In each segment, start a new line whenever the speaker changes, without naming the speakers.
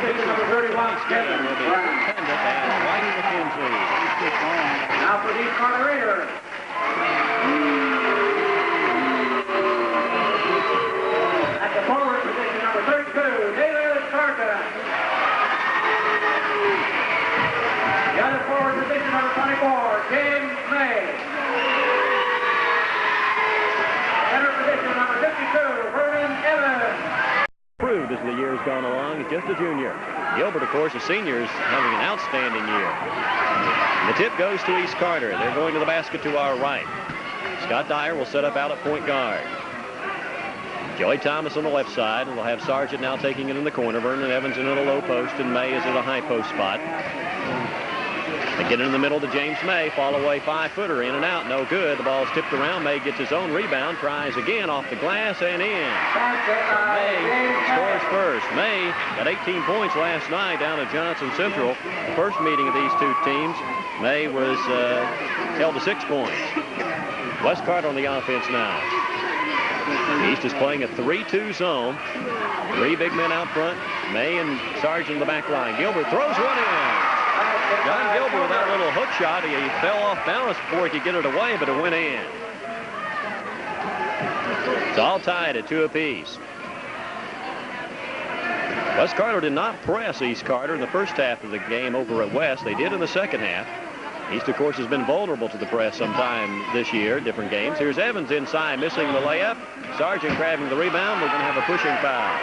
position number 31, Kevin Brown. Now for the East Carter Raiders. At the forward position number 32, David Carter. The other forward position number 24, James May. Center position number 52, Vernon Evans.
Improved as the year's gone along. He's just a junior. Gilbert, of course, a senior, is having an outstanding year. And the tip goes to East Carter. They're going to the basket to our right. Scott Dyer will set up out at point guard. Joey Thomas on the left side, and we'll have Sargent now taking it in the corner. Vernon Evans in at a low post, and May is at a high post spot. They get it in the middle to James May. Fall away 5-footer, in and out, no good. The ball's tipped around. May gets his own rebound, tries again off the glass and in. So May scores first. May got 18 points last night down at Johnson Central. The first meeting of these two teams, May was held to 6 points. West Carter on the offense now. East is playing a 3-2 zone. 3 big men out front. May and Sargent in the back line. Gilbert throws one in. John Gilbert with that little hook shot. He fell off balance before he could get it away, but it went in. It's all tied at 2 apiece. West Carter did not press East Carter in the first half of the game over at West. They did in the second half. East, of course, has been vulnerable to the press sometime this year, different games. Here's Evans inside, missing the layup. Sargent grabbing the rebound. We're going to have a pushing foul.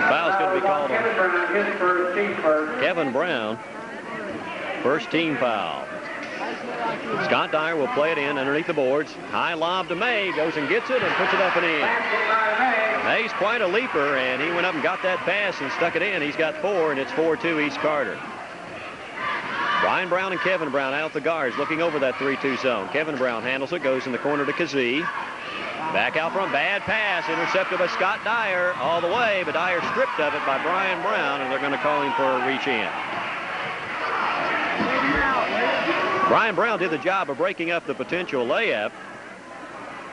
Foul's going to be called on Kevin Brown. First team foul. Scott Dyer will play it in underneath the boards. High lob to May. Goes and gets it and puts it up and in. May's quite a leaper, and he went up and got that pass and stuck it in. He's got 4, and it's 4-2 East Carter. Brian Brown and Kevin Brown out the guards looking over that 3-2 zone. Kevin Brown handles it, goes in the corner to Kazee. Back out front, bad pass, intercepted by Scott Dyer all the way, but Dyer stripped of it by Brian Brown, and they're going to call him for a reach in. Brian Brown did the job of breaking up the potential layup.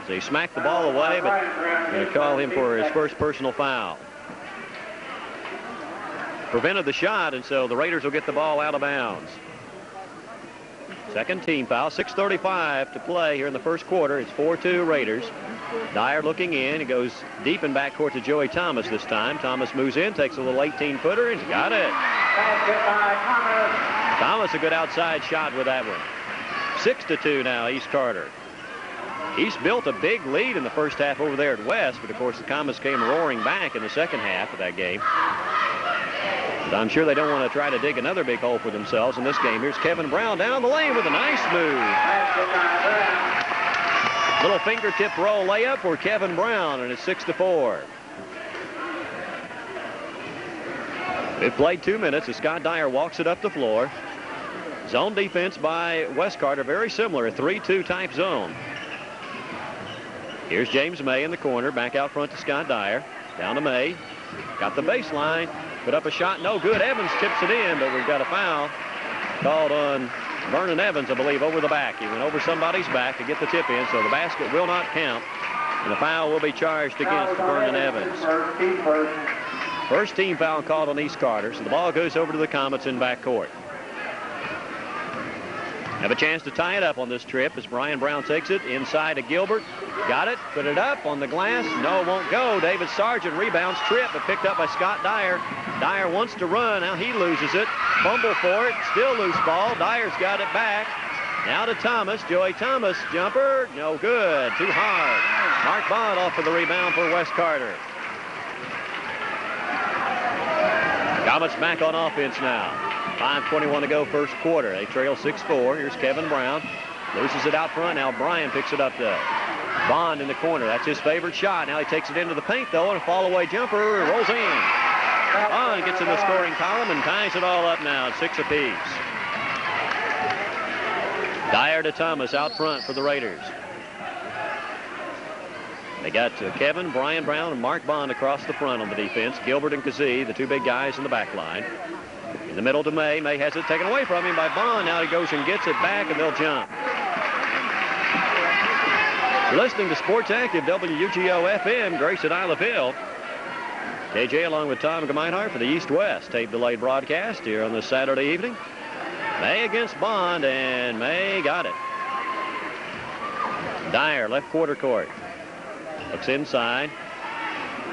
So he smacked the ball away, but going to call him for his first personal foul. Prevented the shot, and so the Raiders will get the ball out of bounds. Second team foul, 6:35 to play here in the first quarter. It's 4-2 Raiders. Dyer looking in. He goes deep in backcourt to Joey Thomas this time. Thomas moves in, takes a little 18-footer, and got it. Thomas, a good outside shot with that one. 6-2 now, East Carter. East built a big lead in the first half over there at West, but of course the Comets came roaring back in the second half of that game. But I'm sure they don't want to try to dig another big hole for themselves in this game. Here's Kevin Brown down the lane with a nice move. Little fingertip roll layup for Kevin Brown, and it's 6-4. We've played 2 minutes as Scott Dyer walks it up the floor. Zone defense by West Carter, very similar, a 3-2 type zone. Here's James May in the corner, back out front to Scott Dyer. Down to May, got the baseline, put up a shot, no good. Evans tips it in, but we've got a foul called on Vernon Evans, I believe, over the back. He went over somebody's back to get the tip in, so the basket will not count, and the foul will be charged against Vernon Evans. First team foul called on East Carter, so the ball goes over to the Comets in backcourt. Have a chance to tie it up on this trip as Brian Brown takes it inside to Gilbert. Got it, put it up on the glass. No, won't go. David Sargent rebounds, trip, but picked up by Scott Dyer. Dyer wants to run. Now he loses it. Fumble for it. Still loose ball. Dyer's got it back. Now to Thomas. Joey Thomas. Jumper. No good. Too hard. Mark Bond off for the rebound for West Carter. Comets back on offense now. 5:21 to go first quarter. They trail 6-4. Here's Kevin Brown. Loses it out front. Now Bryan picks it up to Bond in the corner. That's his favorite shot. Now he takes it into the paint, though, and a fall-away jumper rolls in. Bond gets in the scoring column and ties it all up now at 6 apiece. Dyer to Thomas out front for the Raiders. They got Kevin, Brian Brown, and Mark Bond across the front on the defense. Gilbert and Kazee, the 2 big guys in the back line. In the middle to May. May has it taken away from him by Bond. Now he goes and gets it back, and they'll jump. You're listening to Sports Active, WUGO FM, Grayson, Islaville. KJ along with Tom Gemeinhart for the East-West tape delayed broadcast here on this Saturday evening. May against Bond, and May got it. Dyer, left quarter court. Looks inside.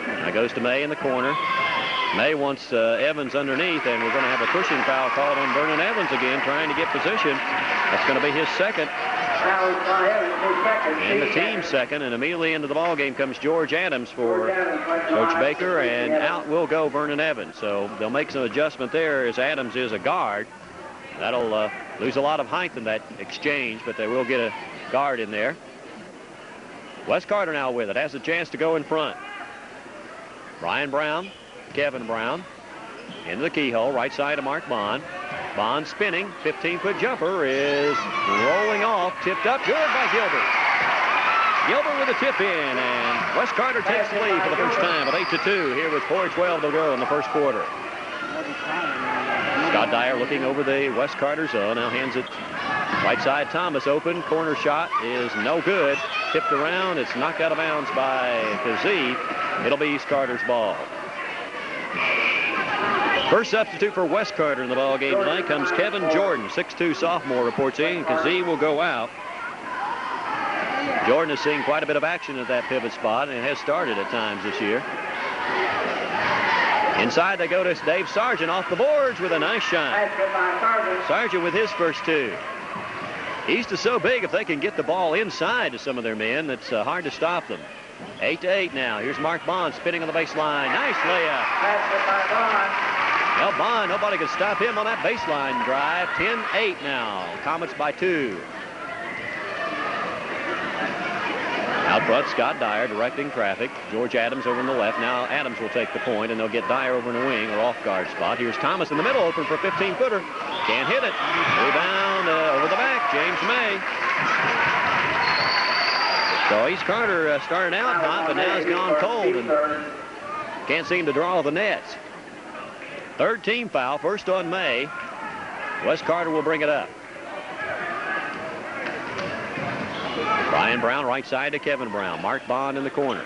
Now goes to May in the corner. May wants Evans underneath, and we're going to have a pushing foul called on Vernon Evans again, trying to get position. That's going to be his second. And the team's second, and immediately into the ball game comes George Adams for Coach Baker, and out will go Vernon Evans. So they'll make some adjustment there, as Adams is a guard. That'll lose a lot of height in that exchange, but they will get a guard in there. Wes Carter now with it, has a chance to go in front. Brian Brown, Kevin Brown, into the keyhole, right side of Mark Bond. Bond spinning, 15-foot jumper is rolling off, tipped up, good by Gilbert. Gilbert with a tip in, and Wes Carter takes the lead for the first time at 8-2 here with 4:12 to go in the first quarter. Scott Dyer looking over the Wes Carter zone, now hands it right side. Thomas open, corner shot is no good. Tipped around, it's knocked out of bounds by Kazee. It'll be East Carter's ball. First substitute for Wes Carter in the ball game tonight comes Kevin Jordan, 6'2 sophomore, reports in. Kazee will go out. Jordan has seen quite a bit of action at that pivot spot, and it has started at times this year. Inside they go to Dave Sargent off the boards with a nice shot. Sargent with his first two. East is so big, if they can get the ball inside to some of their men, it's hard to stop them. 8-8 now. Here's Mark Bond spinning on the baseline. Nice layup. Well, Bond, nobody can stop him on that baseline drive. 10-8 now. Comets by 2. Out front, Scott Dyer directing traffic. George Adams over in the left. Now Adams will take the point, and they'll get Dyer over in the wing or off guard spot. Here's Thomas in the middle, open for a 15-footer. Can't hit it. Rebound over the back, James May. So East Carter started out hot, but now has gone cold and can't seem to draw the nets. Third team foul, first on May. Wes Carter will bring it up. Brian Brown right side to Kevin Brown. Mark Bond in the corner.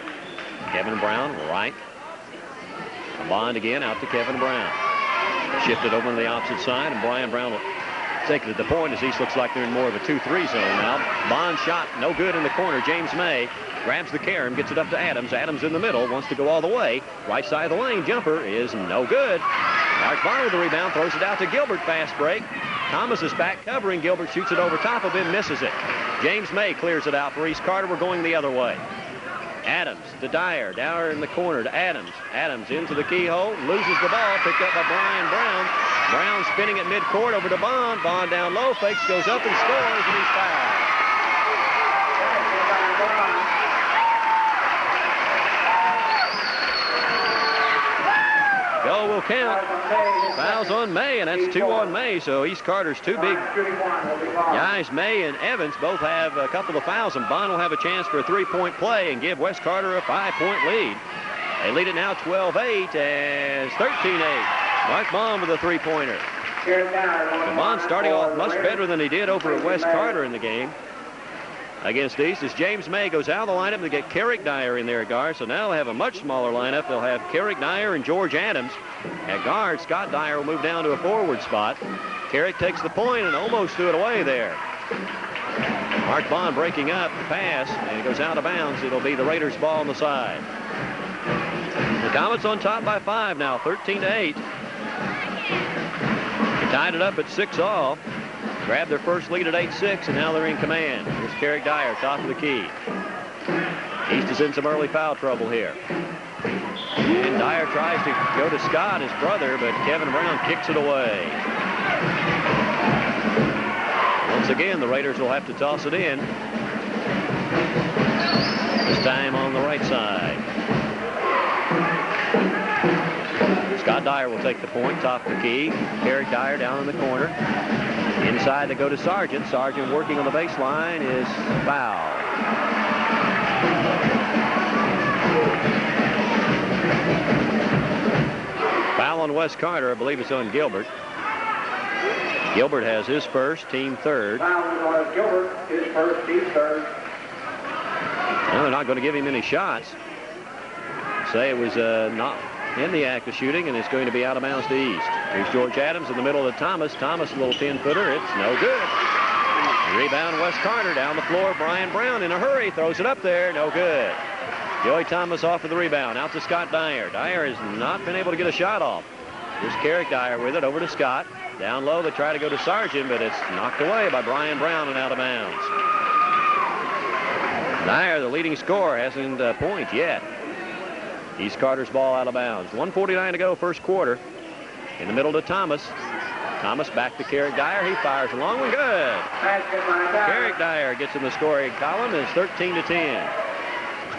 Kevin Brown right. Bond again out to Kevin Brown. Shifted over to the opposite side, and Brian Brown will take it at the point as East looks like they're in more of a 2-3 zone now. Bond shot no good in the corner. James May grabs the carom, gets it up to Adams. Adams in the middle, wants to go all the way. Right side of the lane, jumper is no good. Mark Bond with the rebound, throws it out to Gilbert, fast break. Thomas is back covering. Gilbert shoots it over top of him, misses it. James May clears it out for East Carter. We're going the other way. Adams to Dyer. Dyer in the corner to Adams. Adams into the keyhole, loses the ball, picked up by Brian Brown. Brown spinning at midcourt over to Bond. Bond down low, fakes, goes up and scores, and he's fouled. Go will count. Fouls on May, and that's 2 on May, so East Carter's two big guys, May and Evans, both have a couple of fouls, and Bond will have a chance for a three-point play and give Wes Carter a 5-point lead. They lead it now 12-8 and 13-8. Mark Bond with a three-pointer. So Bond starting off much better than he did over at Wes Carter in the game against East, as James May goes out of the lineup to get Carrick Dyer in there at guard. So now they'll have a much smaller lineup. They'll have Carrick Dyer and George Adams at guard. Scott Dyer will move down to a forward spot. Carrick takes the point and almost threw it away there. Mark Bond breaking up the pass, and it goes out of bounds. It'll be the Raiders' ball on the side. The Comets on top by 5 now, 13-8. They tied it up at 6-all. Grabbed their first lead at 8-6, and now they're in command. Here's Carrick Dyer, top of the key. East is in some early foul trouble here. And Dyer tries to go to Scott, his brother, but Kevin Brown kicks it away. Once again, the Raiders will have to toss it in. This time on the right side. Scott Dyer will take the point, top of the key. Carrick Dyer down in the corner. Inside they go to Sargent. Sargent working on the baseline is fouled. Foul on Wes Carter. I believe it's on Gilbert. Gilbert has his first, team third.
Foul on Gilbert, his first, team third.
Well, they're not going to give him any shots. Say it was not in the act of shooting, and it's going to be out of bounds to East. Here's George Adams in the middle of Thomas. Thomas, a little 10-footer. It's no good. Rebound, Wes Carter down the floor. Brian Brown in a hurry. Throws it up there. No good. Joey Thomas off of the rebound. Out to Scott Dyer. Dyer has not been able to get a shot off. Here's Carrick Dyer with it over to Scott. Down low, they try to go to Sargent, but it's knocked away by Brian Brown and out of bounds. Dyer, the leading scorer, hasn't point yet. East Carter's ball out of bounds. 1:49 to go, first quarter. In the middle to Thomas. Thomas back to Carrick Dyer. He fires a long one. Good. Carrick Dyer gets in the scoring column. It's 13-10.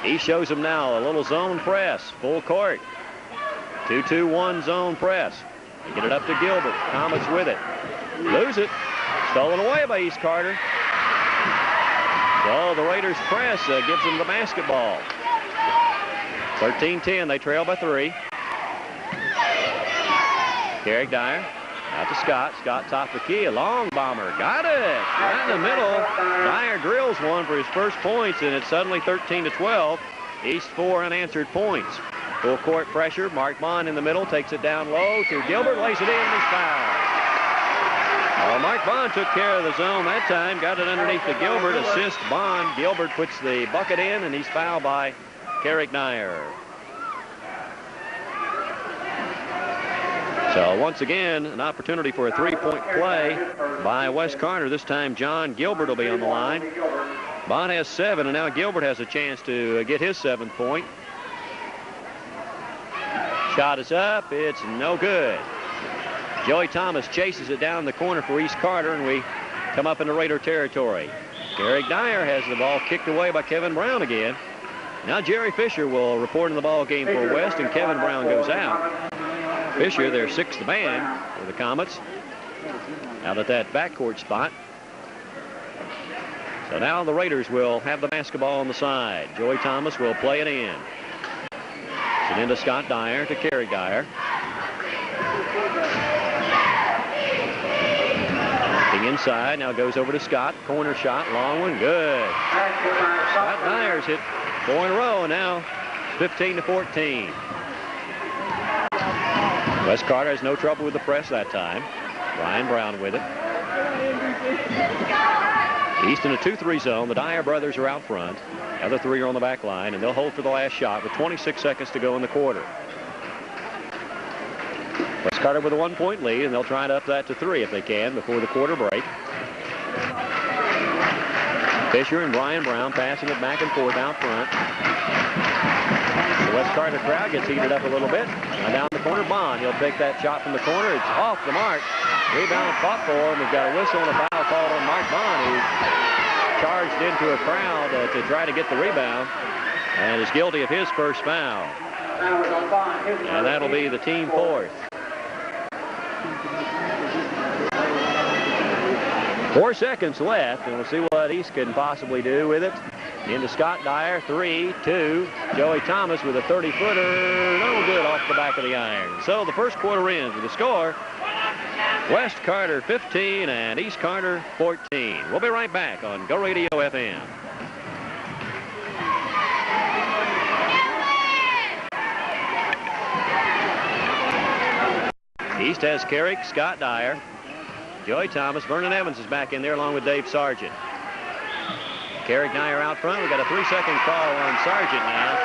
He shows him now a little zone press. Full court. 2-2-1 zone press. They get it up to Gilbert. Thomas with it. Lose it. Stolen away by East Carter. So the Raiders press gives them the basketball. 13-10. They trail by 3. Carrick Dyer. Out to Scott. Scott top the key. A long bomber. Got it. Right in the middle. Dyer drills one for his first points, and it's suddenly 13-12. East 4 unanswered points. Full court pressure. Mark Bond in the middle. Takes it down low to Gilbert. Lays it in and he's fouled. Well, Mark Bond took care of the zone that time. Got it underneath to Gilbert. Assist Bond. Gilbert puts the bucket in, and he's fouled by Carrick Dyer. So once again, an opportunity for a three-point play by Wes Carter. This time John Gilbert will be on the line. Bond has 7, and now Gilbert has a chance to get his 7th point. Shot is up. It's no good. Joey Thomas chases it down the corner for East Carter, and we come up into Raider territory. Carrick Dyer has the ball kicked away by Kevin Brown again. Now Jerry Fisher will report in the ball game for West, and Kevin Brown goes out. Fisher, their 6th man for the Comets, out at that backcourt spot. So now the Raiders will have the basketball on the side. Joey Thomas will play it in. It's into Scott Dyer to Carrick Dyer. Inside, now goes over to Scott. Corner shot, long one, good. Scott Dyer's hit 4 in a row, and now 15-14. Wes Carter has no trouble with the press that time. Brian Brown with it. East in a 2-3 zone. The Dyer brothers are out front. The other 3 are on the back line, and they'll hold for the last shot with 26 seconds to go in the quarter. Wes Carter with a 1-point lead, and they'll try to up that to 3 if they can before the quarter break. Fisher and Brian Brown passing it back and forth out front. The Wes Carter crowd gets heated up a little bit. Now down the corner, Bond. He'll take that shot from the corner. It's off the mark. Rebound fought for him. We've got a whistle and a foul called on Mark Bond, who charged into a crowd to try to get the rebound and is guilty of his first foul. And that'll be the team 4th. 4 seconds left, and we'll see what East can possibly do with it. Into Scott Dyer, 3-2. Joey Thomas with a 30-footer. No good off the back of the iron. So the first quarter ends with a score. West Carter 15 and East Carter 14. We'll be right back on Go Radio FM. East has Carrick, Scott Dyer, Joey Thomas. Vernon Evans is back in there along with Dave Sargent. Carrick Dyer out front. We've got a 3-second call on Sargent now.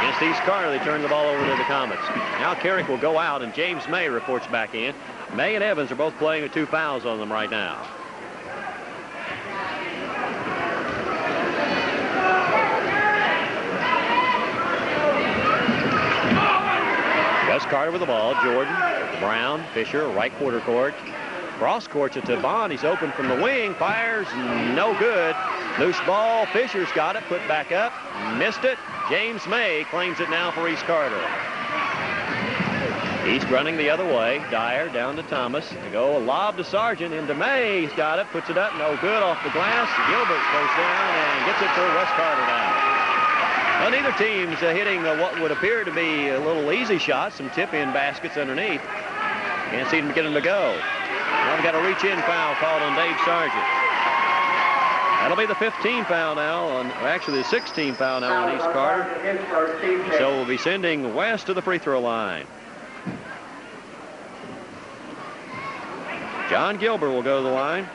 Against East Carter, they turn the ball over to the Comets. Now Carrick will go out, and James May reports back in. May and Evans are both playing with 2 fouls on them right now. Wes Carter with the ball. Jordan, Brown, Fisher, right quarter court. Cross courts it to Bond. He's open from the wing. Fires, no good. Loose ball. Fisher's got it. Put back up. Missed it. James May claims it now for East Carter. East running the other way. Dyer down to Thomas. To go a lob to Sargent. Into May. He's got it. Puts it up. No good off the glass. Gilbert goes down and gets it for Wes Carter now. Well, neither team's hitting what would appear to be a little easy shots. Some tip-in baskets underneath. Can't seem to get them to go. Now we've got a reach-in foul called on Dave Sargent. That'll be the 15 foul now, or actually the 16 foul now on East Carter. So we'll be sending West to the free throw line. John Gilbert will go to the line.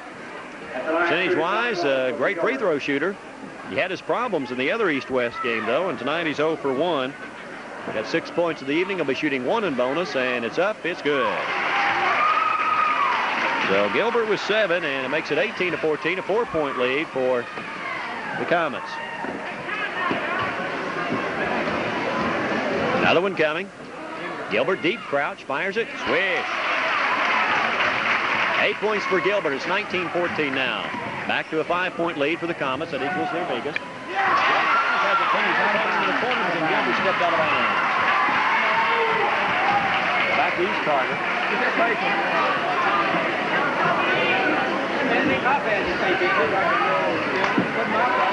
Percentage-wise, a great free throw shooter. He had his problems in the other East-West game, though, and tonight he's 0 for 1. Got 6 points of the evening. He'll be shooting 1 in bonus, and it's up. It's good. So Gilbert with 7, and it makes it 18-14, a 4-point lead for the Comets. Another one coming. Gilbert deep crouch, fires it, swish. 8 points for Gilbert. It's 19-14 now. Back to a 5-point lead for the Comets. That equals their biggest. Has it finished. To the corner, and Gilbert stepped out of bounds. Back to East Carter.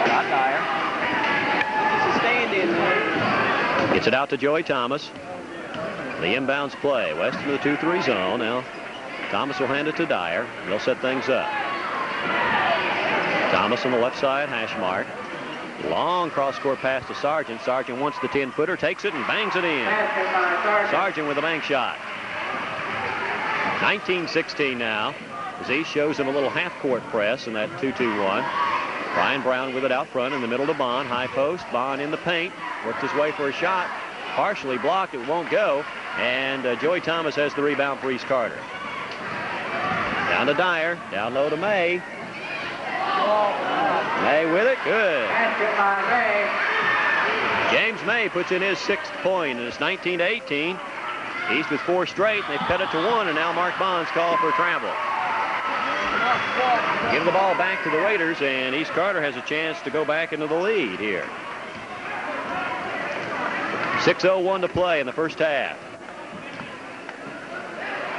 Scott Dyer. Gets it out to Joey Thomas. The inbounds play. West into the 2-3 zone. Now Thomas will hand it to Dyer. They'll set things up. Thomas on the left side, hash mark. Long cross-court pass to Sargent. Sargent wants the 10-footer, takes it and bangs it in. Sargent with a bank shot. 19-16 now. As East shows him a little half-court press in that 2-2-1. Brian Brown with it out front in the middle to Bond. High post. Bond in the paint. Worked his way for a shot. Partially blocked. It won't go. And Joey Thomas has the rebound for East Carter. Down to Dyer. Down low to May. May with it. Good. James May puts in his 6th point, and it's 19-18. East with 4 straight, and they cut it to 1, and now Mark Bond's called for travel. Give the ball back to the Raiders, and East Carter has a chance to go back into the lead here. 6:01 to play in the first half.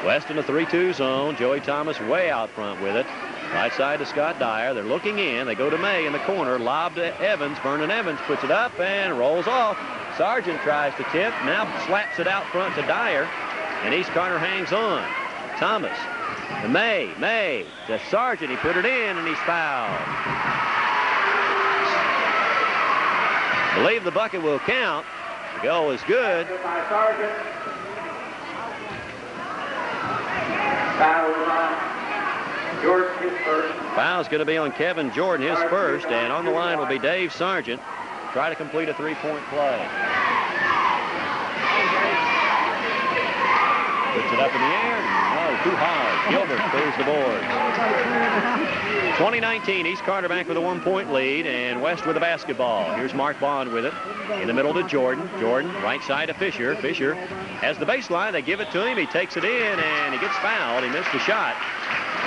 West in the 3-2 zone. Joey Thomas way out front with it. Right side to Scott Dyer. They're looking in. They go to May in the corner. Lob to Evans. Vernon Evans puts it up and rolls off. Sargent tries to tip. Now slaps it out front to Dyer. And East Carter hangs on. Thomas to May. May to Sargent. He put it in and he's fouled. Believe the bucket will count. The goal is good. Foul's going to be on Kevin Jordan, his first, and on the line will be Dave Sargent. Try to complete a 3-point play. Puts it up in the air. No, too hard. Gilbert clears the board. 2019, East Carter back with a 1-point lead, and West with the basketball. Here's Mark Bond with it. In the middle to Jordan. Jordan, right side to Fisher. Fisher has the baseline. They give it to him. He takes it in, and he gets fouled. He missed the shot.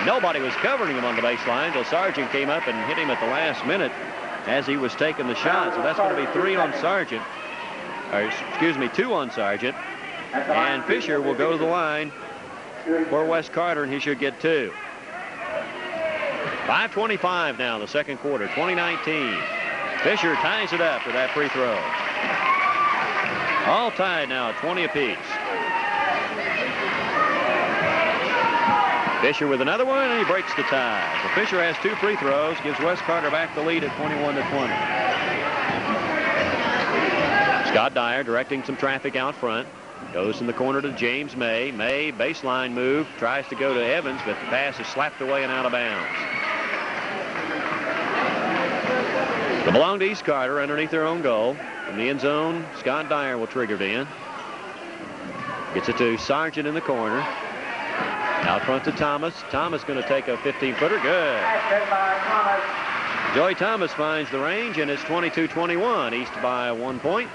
Nobody was covering him on the baseline until Sargent came up and hit him at the last minute as he was taking the shot. So that's going to be 3 on Sargent. Or, excuse me, 2 on Sargent. And Fisher will go to the line for West Carter, and he should get 2. 5:25 now, the second quarter, 2019. Fisher ties it up for that free throw. All tied now at 20 apiece. Fisher with another one, and he breaks the tie. So Fisher has 2 free throws, gives West Carter back the lead at 21-20. Scott Dyer directing some traffic out front. Goes in the corner to James May. May, baseline move, tries to go to Evans, but the pass is slapped away and out of bounds. They belong to East Carter underneath their own goal. In the end zone, Scott Dyer will trigger it in. Gets it to Sargent in the corner. Out front to Thomas. Thomas going to take a 15-footer. Good. Joey Thomas finds the range, and it's 22-21. East by 1 point.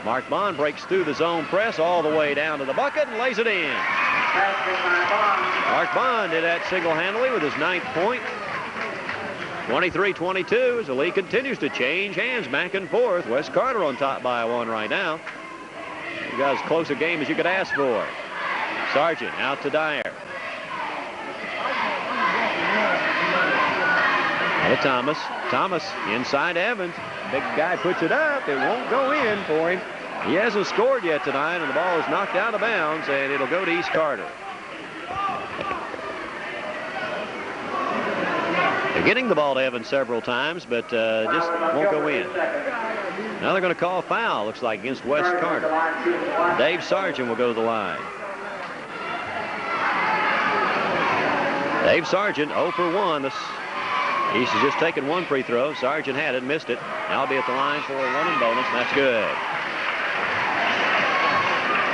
Mark Bond breaks through the zone press all the way down to the bucket and lays it in. Mark Bond did that single-handedly with his 9th point. 23-22 as the lead continues to change hands back and forth. West Carter on top by 1 right now. You got as close a game as you could ask for. Sargent out to Dyer. Out to Thomas. Thomas inside Evans. Big guy puts it up. It won't go in for him. He hasn't scored yet tonight, and the ball is knocked out of bounds, and it'll go to East Carter. They Getting the ball to Evans several times, but just won't go in. Now they're going to call a foul, looks like, against Wes Carter. Dave Sargent will go to the line. Dave Sargent 0 for 1. East has just taken one free throw. Sargent had it, missed it. Now he'll be at the line for a running bonus. That's good.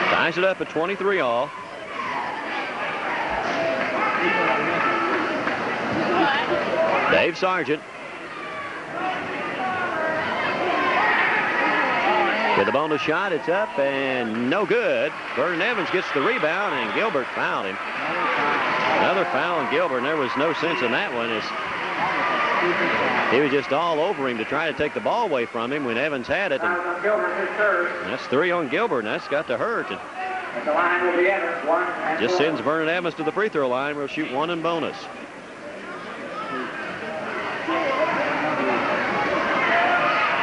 Ties it up at 23 all. Dave Sargent with the bonus shot. It's up and no good. Vernon Evans gets the rebound, and Gilbert fouled him. Another foul on Gilbert, and there was no sense in that one. He was just all over him to try to take the ball away from him when Evans had it. And that's 3 on Gilbert, and that's got to hurt. And just sends Vernon Evans to the free throw line. We'll shoot 1 in bonus.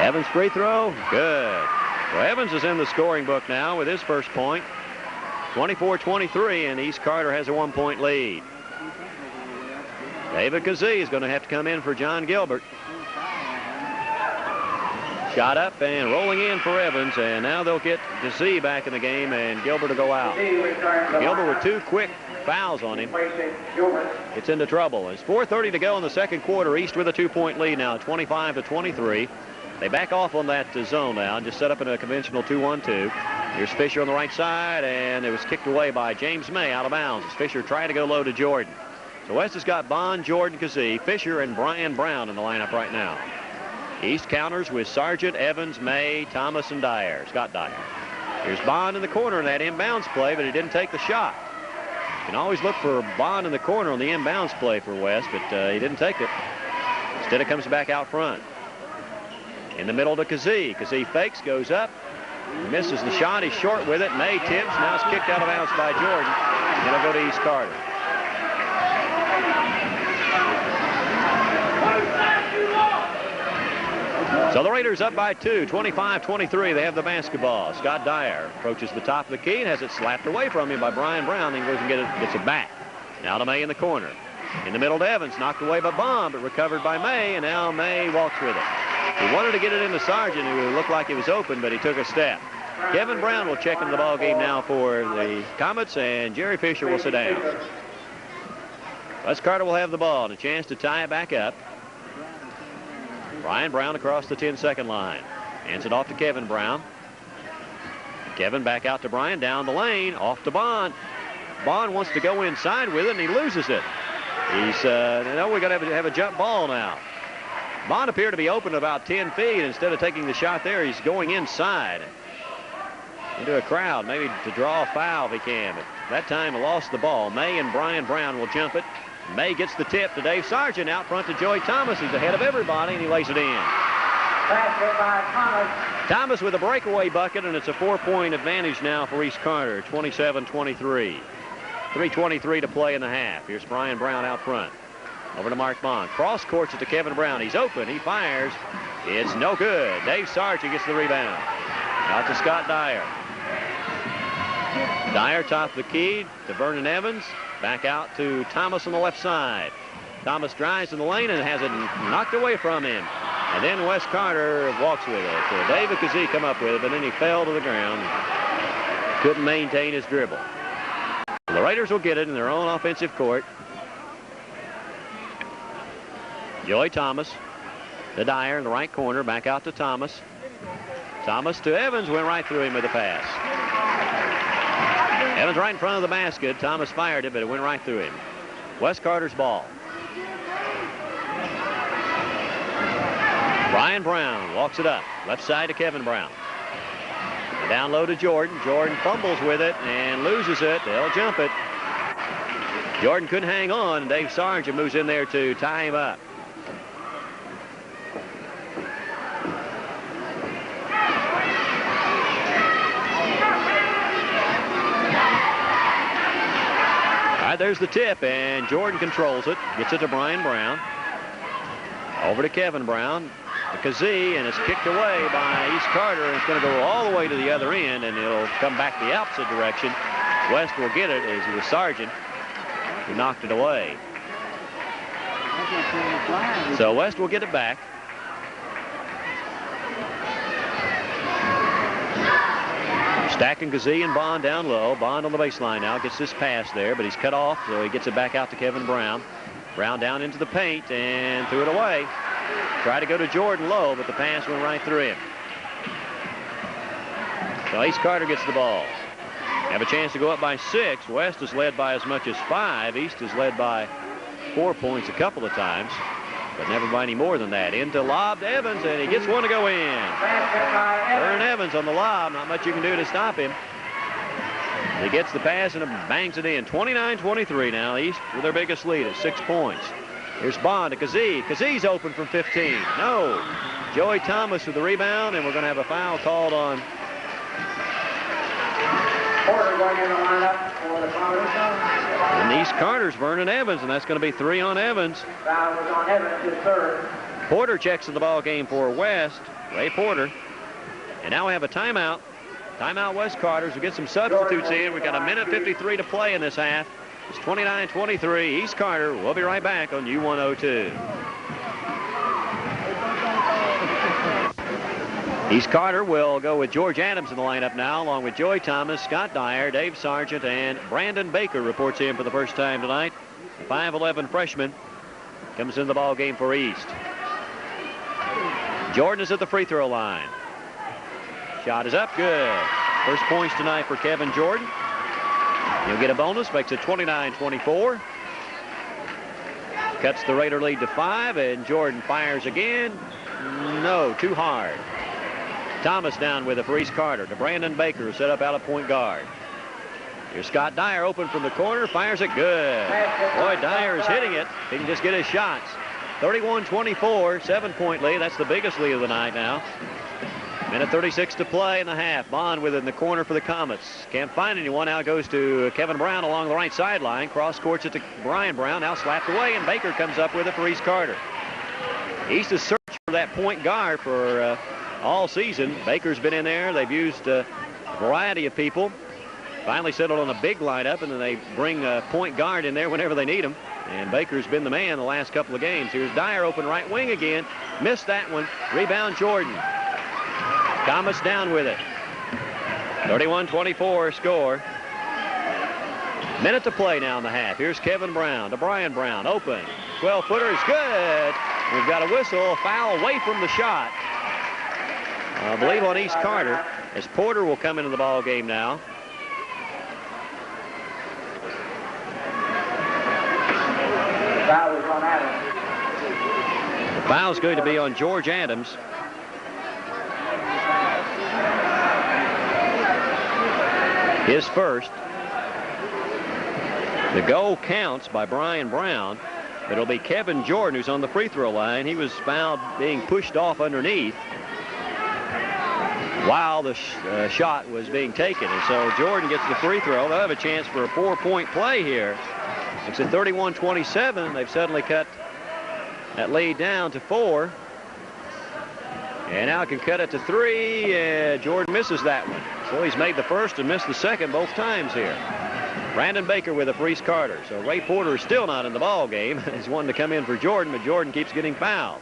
Evans free throw, good. Well, Evans is in the scoring book now with his first point. 24-23, and East Carter has a 1-point lead. David Kazee is going to have to come in for John Gilbert. Shot up and rolling in for Evans, and now they'll get Kazee back in the game, and Gilbert will go out. Gilbert with 2 quick fouls on him. It's into trouble. It's 4:30 to go in the second quarter. East with a 2-point lead now, 25-23. They back off on that zone now and just set up in a conventional 2-1-2. Here's Fisher on the right side, and it was kicked away by James May out of bounds as Fisher tried to go low to Jordan. So West has got Bond, Jordan, Kazee, Fisher, and Brian Brown in the lineup right now. East counters with Sargent, Evans, May, Thomas, and Dyer, Scott Dyer. Here's Bond in the corner in that inbounds play, but he didn't take the shot. You can always look for Bond in the corner on the inbounds play for West, but he didn't take it. Instead, it comes back out front. In the middle to Kazee. Kazee fakes, goes up, misses the shot. He's short with it. May tips. Now it's kicked out of bounds by Jordan. It'll go to East Carter. So the Raiders up by 2, 25-23. They have the basketball. Scott Dyer approaches the top of the key and has it slapped away from him by Brian Brown. Then goes and gets it back. Now to May in the corner. In the middle to Evans. Knocked away by Bond, but recovered by May, and now May walks with it. He wanted to get it into Sargent, who looked like he was open, but he took a step. Kevin Brown will check into the ball game now for the Comets, and Jerry Fisher will sit down. Wes Carter will have the ball and a chance to tie it back up. Brian Brown across the 10-second line. Hands it off to Kevin Brown. Kevin back out to Brian, down the lane, off to Bond. Bond wants to go inside with it, and he loses it. He's, no, we got to have a jump ball now. Bond appeared to be open about 10 feet. Instead of taking the shot there, he's going inside into a crowd, maybe to draw a foul if he can. But that time, he lost the ball. May and Brian Brown will jump it. May gets the tip to Dave Sargent out front to Joey Thomas. He's ahead of everybody, and he lays it in. Thomas with a breakaway bucket, and it's a 4-point advantage now for East Carter, 27-23. 3:23 to play in the half. Here's Brian Brown out front. Over to Mark Bond. Cross courts it to Kevin Brown. He's open. He fires. It's no good. Dave Sargent gets the rebound. Out to Scott Dyer. Dyer top of the key to Vernon Evans. Back out to Thomas on the left side. Thomas drives in the lane and has it knocked away from him. And then Wes Carter walks with it. So David Kazee come up with it, but then he fell to the ground. Couldn't maintain his dribble. The Raiders will get it in their own offensive court. Joey Thomas to Dyer in the right corner. Back out to Thomas. Thomas to Evans. Went right through him with a pass. Evans right in front of the basket. Thomas fired it, but it went right through him. Wes Carter's ball. Brian Brown walks it up. Left side to Kevin Brown. Down low to Jordan. Jordan fumbles with it and loses it. They'll jump it. Jordan couldn't hang on. Dave Sargent moves in there to tie him up. All right, there's the tip, and Jordan controls it. Gets it to Brian Brown. Over to Kevin Brown. To Kazee, and it's kicked away by East Carter, and it's going to go all the way to the other end, and it'll come back the opposite direction. West will get it as it was Sargent who knocked it away. So West will get it back. Stacking Kazee and Bond down low. Bond on the baseline now. Gets this pass there, but he's cut off, so he gets it back out to Kevin Brown. Brown down into the paint and threw it away. Tried to go to Jordan low, but the pass went right through him. So East Carter gets the ball. Have a chance to go up by 6. West is led by as much as 5. East is led by 4 points a couple of times, but never by any more than that. Into lob to Evans, and he gets one to go in. Vern Evans on the lob. Not much you can do to stop him. He gets the pass and bangs it in. 29-23 now. East with their biggest lead at 6 points. Here's Bond to Kazee. Kazee's open from 15. No. Joey Thomas with the rebound, and we're going to have a foul called on.
Porter going in the lineup for the Providence.
And East Carter's Vernon Evans, and that's going to be 3 on Evans.
Foul was on Evans, his third.
Porter checks in the ball game for West. Ray Porter. And now we have a timeout. Timeout West Carters. We'll get some substitutes in. We've got a minute 53 to play in this half. It's 29-23. East Carter. We'll be right back on U102. East Carter will go with George Adams in the lineup now, along with Joey Thomas, Scott Dyer, Dave Sargent, and Brandon Baker reports in for the first time tonight. The 5'11 freshman comes in the ball game for East. Jordan is at the free throw line. Shot is up, good. First points tonight for Kevin Jordan. He'll get a bonus, makes it 29-24. Cuts the Raider lead to 5, and Jordan fires again. No, too hard. Thomas down with it for East Carter. To Brandon Baker, set up out of point guard. Here's Scott Dyer open from the corner, fires it good. Boy, Dyer is hitting it. He can just get his shots. 31-24, 7-point lead. That's the biggest lead of the night now. Minute 36 to play in the half. Bond with it in the corner for the Comets. Can't find anyone. Now it goes to Kevin Brown along the right sideline. Cross courts it to Brian Brown. Now slapped away, and Baker comes up with it for East Carter. East is searching for that point guard for all season. Baker's been in there. They've used a variety of people. Finally settled on a big lineup, and then they bring a point guard in there whenever they need him. And Baker's been the man the last couple of games. Here's Dyer open right wing again. Missed that one. Rebound Jordan. Thomas down with it. 31-24 score. Minute to play now in the half. Here's Kevin Brown to Brian Brown. Open. 12-footer is good. We've got a whistle. Foul away from the shot. I believe on East Carter, as Porter will come into the ball game now.
Foul is on Adams.
The foul is going to be on George Adams. His first. The goal counts by Brian Brown. It'll be Kevin Jordan who's on the free throw line. He was fouled being pushed off underneath while the shot was being taken. And so Jordan gets the free throw. They'll have a chance for a 4-point play here. It's at 31-27. They've suddenly cut that lead down to 4. And now can cut it to 3. Jordan misses that one. So he's made the first and missed the second both times here. Brandon Baker with it for East Carter. So Ray Porter is still not in the ball game. He's wanting to come in for Jordan, but Jordan keeps getting fouled.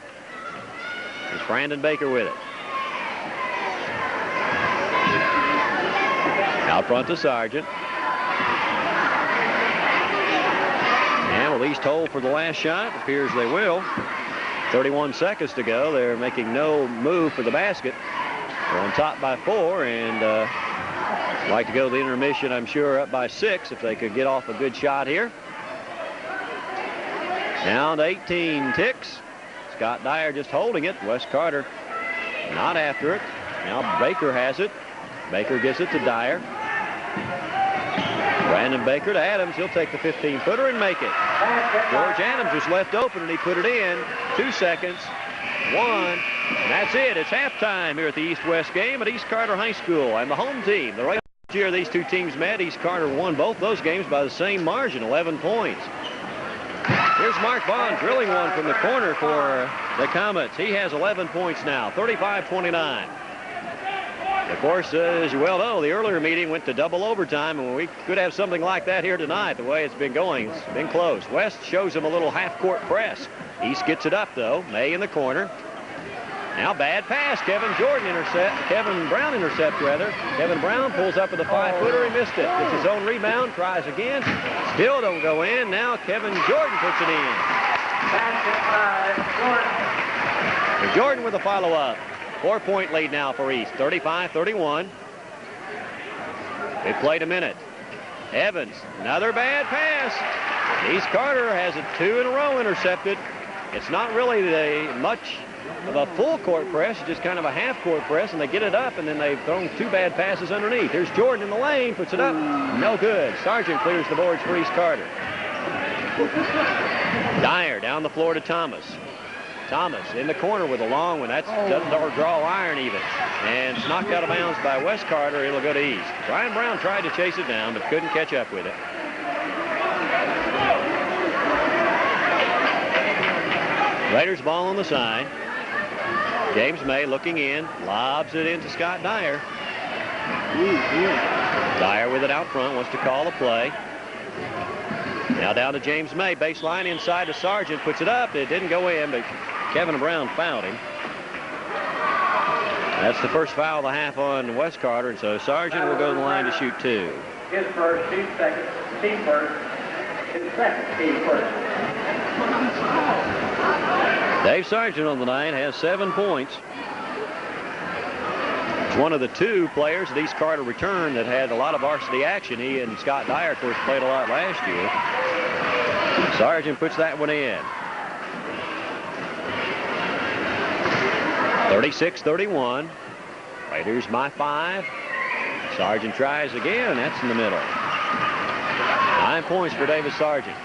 It's Brandon Baker with it. Out front to Sargent. And will East hold for the last shot? Appears they will. 31 seconds to go. They're making no move for the basket. They're on top by 4, and like to go to the intermission, I'm sure, up by 6 if they could get off a good shot here. Down to 18 ticks. Scott Dyer just holding it. West Carter not after it. Now Baker has it. Baker gets it to Dyer. Brandon Baker to Adams. He'll take the 15-footer and make it. George Adams was left open, and he put it in. 2 seconds. 1. And that's it. It's halftime here at the East-West game at East Carter High School. And the home team, the right year these two teams met, East Carter won both those games by the same margin, 11 points. Here's Mark Bond drilling one from the corner for the Comets. He has 11 points now, 35-29. Of course, as you well know, the earlier meeting went to double overtime, and we could have something like that here tonight, the way it's been going. It's been close. West shows them a little half-court press. East gets it up, though. May in the corner. Now bad pass. Kevin Brown intercepts, rather. Kevin Brown pulls up with a 5-footer. He missed it. Gets his own rebound. Tries again. Still don't go in. Now Kevin Jordan puts it in. And Jordan with a follow-up. 4-point lead now for East. 35-31. They played a minute. Evans, another bad pass. East Carter has it 2 in a row intercepted. It's not really much of a full court press, just kind of a half court press, and they get it up, and then they've thrown 2 bad passes underneath. Here's Jordan in the lane, puts it up, no good. Sargent clears the boards for East Carter. Dyer down the floor to Thomas. Thomas in the corner with a long one. That doesn't draw iron even. And it's knocked out of bounds by West Carter. It'll go to East. Brian Brown tried to chase it down, but couldn't catch up with it. Raiders ball on the side. James May looking in, lobs it into Scott Dyer. Dyer with it out front, wants to call a play. Now down to James May, baseline inside to Sargent, puts it up. It didn't go in, but Kevin Brown fouled him. That's the first foul of the half on West Carter, and so Sargent will go to the line to shoot 2.
His first, team second, team first. His second, team first.
Dave Sargent on the night has 7 points. He's one of the 2 players that East Carter returned that had a lot of varsity action. He and Scott Dyer, of course, played a lot last year. Sargent puts that one in. 36-31. Raiders by 5. Sargent tries again. That's in the middle. 9 points for Davis Sargent.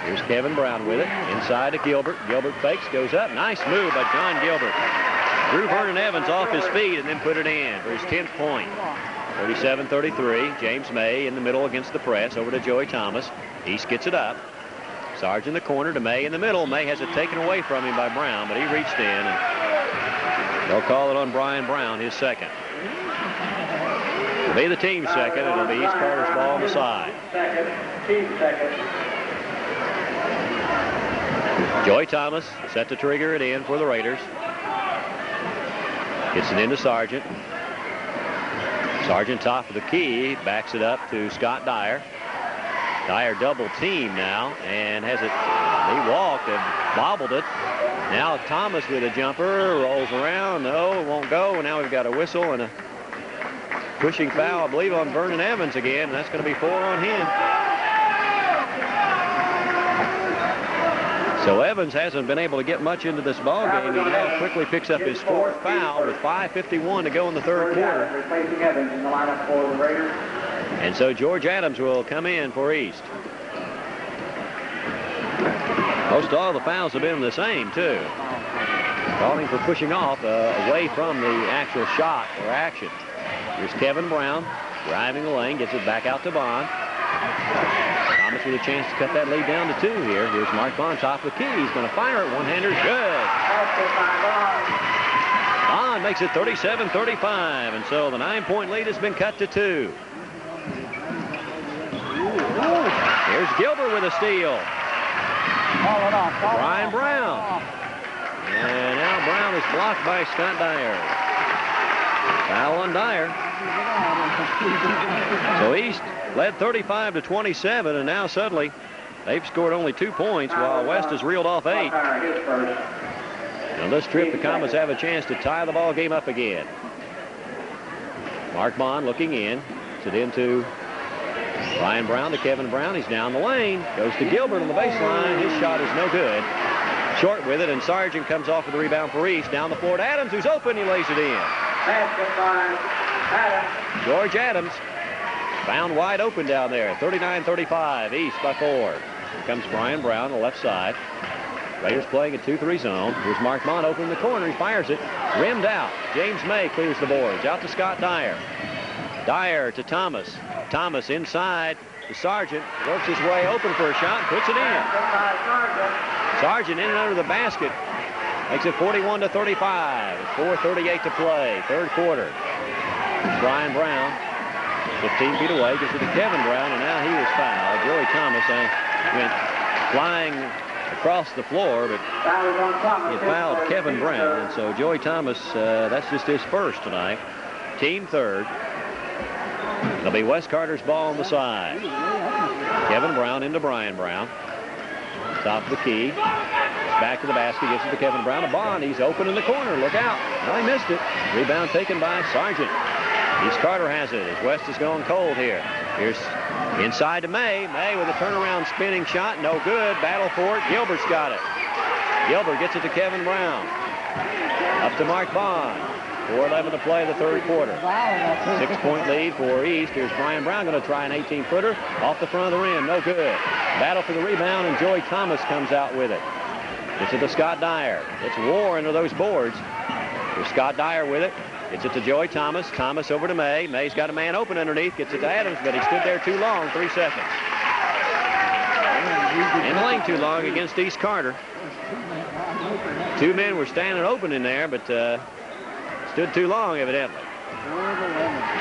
Here's Kevin Brown with it. Inside to Gilbert. Gilbert fakes, goes up. Nice move by John Gilbert. Drew Vernon Evans off his feet and then put it in for his 10th point. 37-33. James May in the middle against the press. Over to Joey Thomas. East gets it up. Sargent in the corner to May in the middle. May has it taken away from him by Brown, but he reached in, and they'll call it on Brian Brown, his second. It'll be the team second. It'll be East Carter's ball on the side.
Team second.
Joey Thomas set to trigger it in for the Raiders. Gets it into Sargent. Sargent top of the key, backs it up to Scott Dyer. Dyer double team now and has it. He walked and bobbled it. Now Thomas with a jumper, rolls around. No, it won't go. And now we've got a whistle and a pushing foul, I believe, on Vernon Evans again. And that's going to be 4 on him. So Evans hasn't been able to get much into this ball game. He now quickly picks up his 4th foul with 5:51 to go in the 3rd quarter.
Replacing Evans in the lineup for the Raiders.
And so George Adams will come in for East. Most all the fouls have been the same, too. Calling for pushing off away from the actual shot or action. Here's Kevin Brown driving the lane, gets it back out to Bond. Thomas with a chance to cut that lead down to 2 here. Here's Mark Bond, top of the key. He's going to fire it. One-hander, good. Bond makes it 37-35, and so the 9-point lead has been cut to 2. Here's Gilbert with a steal. Brian Brown. And now Brown is blocked by Scott Dyer. Foul on Dyer. So East led 35-27, and now suddenly they've scored only 2 points while West has reeled off 8. On this trip, the Comets have a chance to tie the ball game up again. Mark Bond looking in. It's into Brian Brown to Kevin Brown. He's down the lane. Goes to Gilbert on the baseline. His shot is no good. Short with it, and Sargent comes off with the rebound for East. Down the floor to Adams, who's open. He lays it in. George Adams found wide open down there. 39-35, East by 4. Here comes Brian Brown on the left side. Raiders playing a 2-3 zone. Here's Mark Bond open in the corner. He fires it. Rimmed out. James May clears the boards. Out to Scott Dyer. Dyer to Thomas. Thomas inside to Sargent. Works his way open for a shot. Puts it in. Sargent in and under the basket. Makes it 41-35. 4:38 to play. 3rd quarter. Brian Brown. 15 feet away. Gets it to Kevin Brown. And now he was fouled. Joey Thomas went flying across the floor, but he fouled Kevin Brown, and so Joey Thomas, that's just his first tonight. Team third. It'll be Wes Carter's ball on the side. Kevin Brown into Brian Brown. Top of the key. Back to the basket, gives it to Kevin Brown. A Bond, he's open in the corner. Look out. No, he missed it. Rebound taken by Sargent. East Carter has it as West is going cold here. Here's inside to May. May with a turnaround spinning shot. No good. Battle for it. Gilbert's got it. Gilbert gets it to Kevin Brown. Up to Mark Bond. 4:11 to play the third quarter. 6-point lead for East. Here's Brian Brown going to try an 18-footer off the front of the rim. No good. Battle for the rebound, and Joey Thomas comes out with it. Gets it to Scott Dyer. It's war into those boards. Here's Scott Dyer with it. Gets it to Joey Thomas. Thomas over to May. May's got a man open underneath. Gets it to Adams, but he stood there too long. 3 seconds. In the lane too long against East Carter. 2 men were standing open in there, but stood too long, evidently.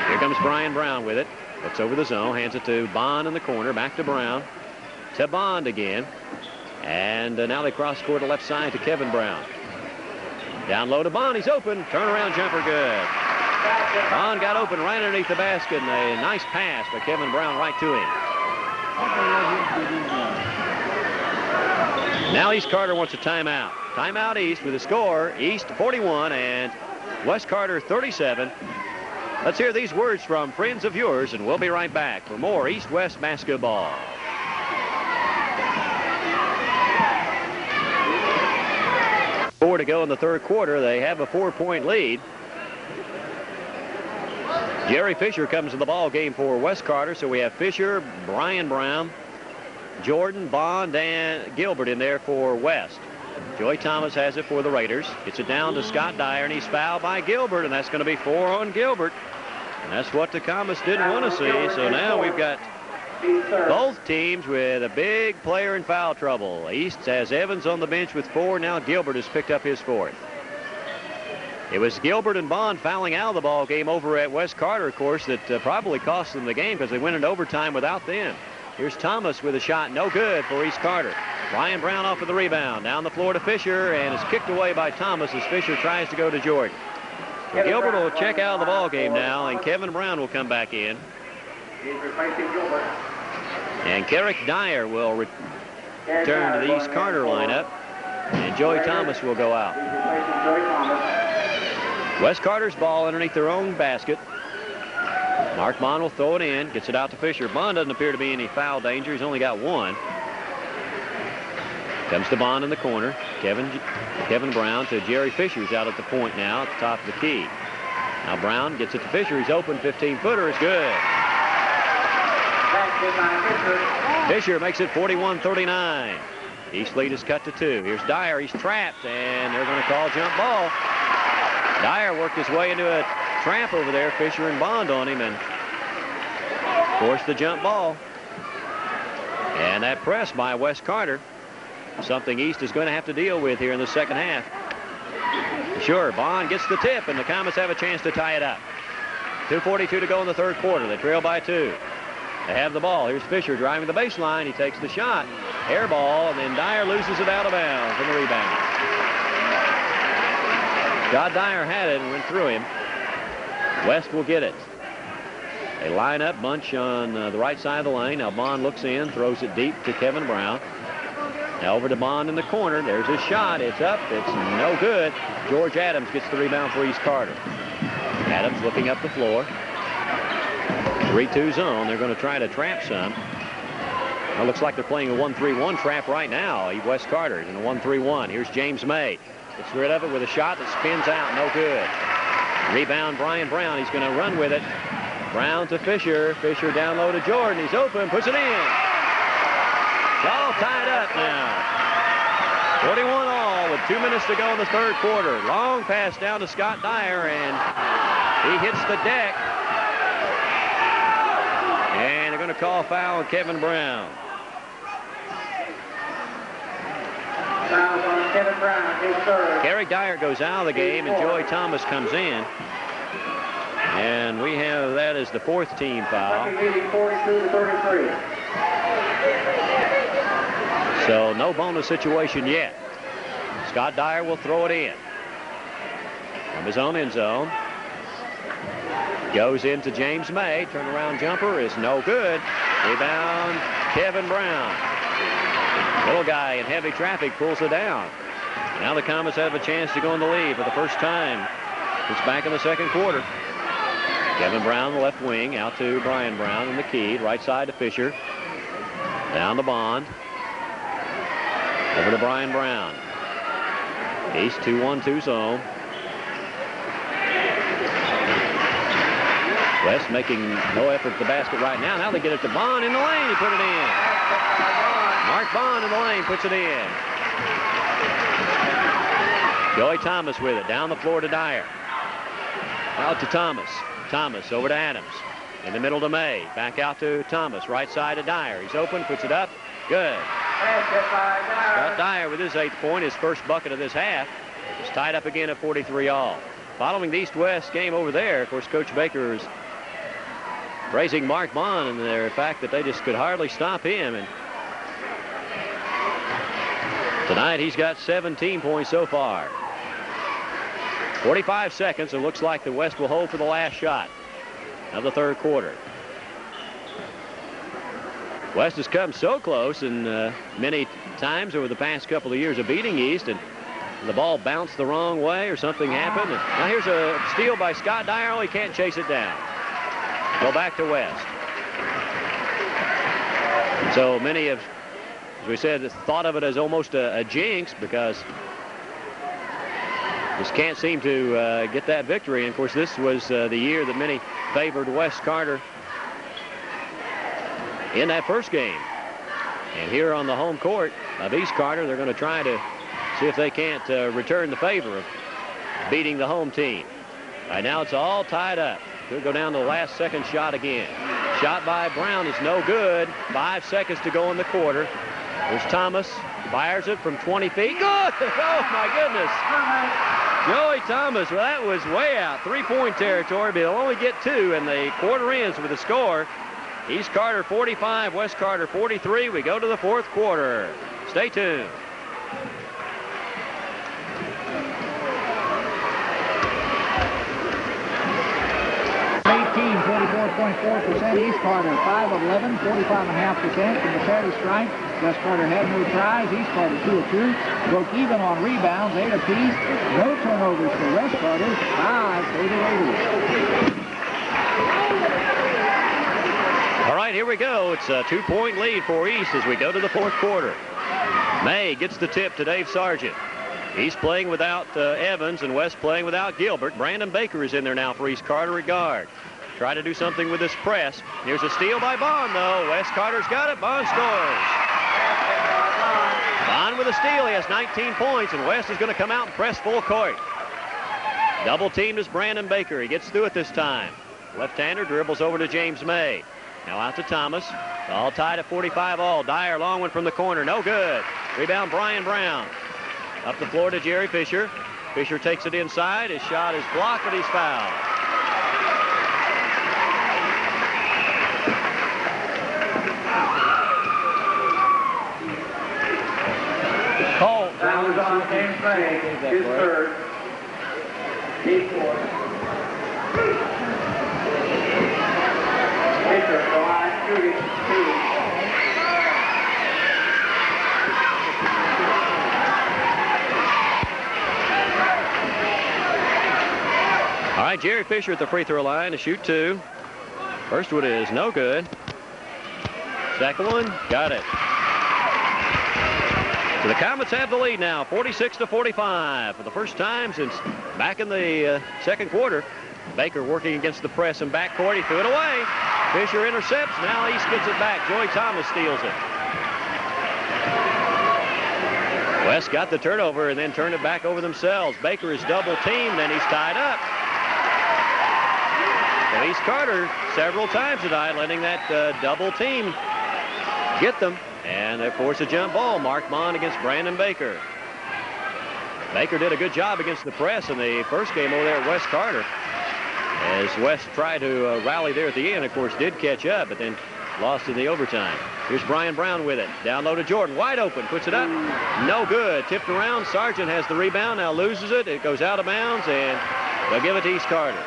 Here comes Brian Brown with it. Looks over the zone, hands it to Bond in the corner. Back to Brown. To Bond again. And now they cross court to left side to Kevin Brown. Down low to Bond. He's open. Turnaround jumper good. Bond got open right underneath the basket. And a nice pass by Kevin Brown right to him. Now East Carter wants a timeout. Timeout East with a score. East 41 and West Carter 37. Let's hear these words from friends of yours, and we'll be right back for more East-West basketball. Four to go in the third quarter. They have a 4-point lead. Jerry Fisher comes to the ball game for West Carter, so we have Fisher, Brian Brown, Jordan, Bond, and Gilbert in there for West. Joey Thomas has it for the Raiders. Gets it down to Scott Dyer, and he's fouled by Gilbert, and that's going to be 4 on Gilbert. And that's what Tacamas didn't want to see. So now we've got both teams with a big player in foul trouble. East has Evans on the bench with 4. Now Gilbert has picked up his 4th. It was Gilbert and Bond fouling out of the ball game over at West Carter, of course, that probably cost them the game because they went into overtime without them. Here's Thomas with a shot. No good for East Carter. Brian Brown off of the rebound. Down the floor to Fisher, and it's kicked away by Thomas as Fisher tries to go to Jordan. Well, Gilbert will check out of the ball game now, and Kevin Brown will come back in.
He's replacing Gilbert.
And Carrick Dyer will return to the East Carter lineup, and Joey Thomas will go out. West Carter's ball underneath their own basket. Mark Bond will throw it in, gets it out to Fisher. Bond doesn't appear to be any foul danger. He's only got 1. Comes to Bond in the corner. Kevin Brown to Jerry Fisher, who's out at the point now at the top of the key. Now Brown gets it to Fisher. He's open. 15-footer is good. Fisher makes it 41-39. East lead is cut to 2. Here's Dyer. He's trapped, and they're going to call jump ball. Dyer worked his way into a trap over there. Fisher and Bond on him and forced the jump ball. And that press by West Carter, something East is going to have to deal with here in the second half. Sure, Bond gets the tip, and the Comets have a chance to tie it up. 2:42 to go in the third quarter. They trail by 2. They have the ball. Here's Fisher driving the baseline. He takes the shot. Air ball, and then Dyer loses it out of bounds in the rebound. Scott Dyer had it and went through him. West will get it. They line up, bunch on the right side of the lane. Now Bond looks in, throws it deep to Kevin Brown. Now over to Bond in the corner. There's his shot. It's up. It's no good. George Adams gets the rebound for East Carter. Adams looking up the floor. 3-2 zone. They're going to try to trap some. It looks like they're playing a 1-3-1 trap right now. West Carter in a 1-3-1. Here's James May. Gets rid of it with a shot that spins out. No good. Rebound Brian Brown. He's going to run with it. Brown to Fisher. Fisher down low to Jordan. He's open. Puts it in. It's all tied up now. 41 all with 2 minutes to go in the third quarter. Long pass down to Scott Dyer, and he hits the deck. And they're going to call foul on Kevin Brown.
Foul on Kevin Brown, his third.
Carrick Dyer goes out of the game, and Joey Thomas comes in. And we have that as the 4th team foul. So no bonus situation yet. Scott Dyer will throw it in from his own end zone. Goes into James May. Turnaround jumper is no good. Rebound, Kevin Brown. Little guy in heavy traffic pulls it down. Now the Comets have a chance to go in the lead for the first time. It's back in the second quarter. Kevin Brown, the left wing, out to Brian Brown in the key. Right side to Fisher. Down to Bond. Over to Brian Brown. East 2-1-2 zone. West making no effort at the basket right now. Now they get it to Bond in the lane. He put it in. Mark Bond in the lane puts it in. Joey Thomas with it. Down the floor to Dyer. Out to Thomas. Thomas over to Adams. In the middle to May. Back out to Thomas. Right side to Dyer. He's open. Puts it up. Good. Scott Dyer with his 8th point. His first bucket of this half. It's tied up again at 43 all. Following the East-West game over there, of course, Coach Baker is praising Mark Bond and the fact that they just could hardly stop him. And tonight he's got 17 points so far. 45 seconds. It looks like the West will hold for the last shot of the third quarter. West has come so close and many times over the past couple of years of beating East, and the ball bounced the wrong way or something happened. And now here's a steal by Scott Dyer. Oh, he can't chase it down. Go back to West. So many have, as we said, thought of it as almost a jinx because just can't seem to get that victory. And of course, this was the year that many favored Wes Carter in that first game. And here on the home court of East Carter, they're going to try to see if they can't return the favor of beating the home team. Right now it's all tied up. Could go down to the last second shot again. Shot by Brown is no good. 5 seconds to go in the quarter. There's Thomas. Fires it from 20 feet. Good! Oh, my goodness. Joey Thomas, well, that was way out. 3-point territory, but he'll only get 2, and the quarter ends with a score. East Carter 45, West Carter 43. We go to the fourth quarter. Stay tuned.
Team 44.4%. East Carter 5 of 11, 45.5% from the Saturday stripe. West Carter had no tries. East Carter 2 of 2. Broke even on rebounds, 8 apiece. No turnovers for West Carter. 5 for the Raiders.
All right, here we go. It's a 2-point lead for East as we go to the fourth quarter. May gets the tip to Dave Sargent. He's playing without Evans and West playing without Gilbert. Brandon Baker is in there now for East Carter at guard. Try to do something with this press. Here's a steal by Bond, though. West Carter's got it. Bond scores. Bond with a steal. He has 19 points, and West is going to come out and press full court. Double teamed is Brandon Baker. He gets through it this time. Left-hander dribbles over to James May. Now out to Thomas. All tied at 45 all. Dyer, long one from the corner. No good. Rebound, Brian Brown. Up the floor to Jerry Fisher. Fisher takes it inside. His shot is blocked, but he's fouled. Cole.
That was on James May, his third. Team 4. Fisher, the line shooting 2.
All right, Jerry Fisher at the free throw line to shoot 2. First one is no good. Second one, got it. So the Comets have the lead now, 46-45. For the first time since back in the second quarter, Baker working against the press and backcourt. He threw it away. Fisher intercepts. Now East gets it back. Joey Thomas steals it. West got the turnover and then turned it back over themselves. Baker is double teamed and he's tied up. So East Carter several times tonight letting that double team get them. And of course a jump ball. Mark Bond against Brandon Baker. Baker did a good job against the press in the first game over there at West Carter. As West tried to rally there at the end, of course, did catch up, but then lost in the overtime. Here's Brian Brown with it. Down low to Jordan. Wide open. Puts it up. No good. Tipped around. Sargent has the rebound. Now loses it. It goes out of bounds, and they'll give it to East Carter.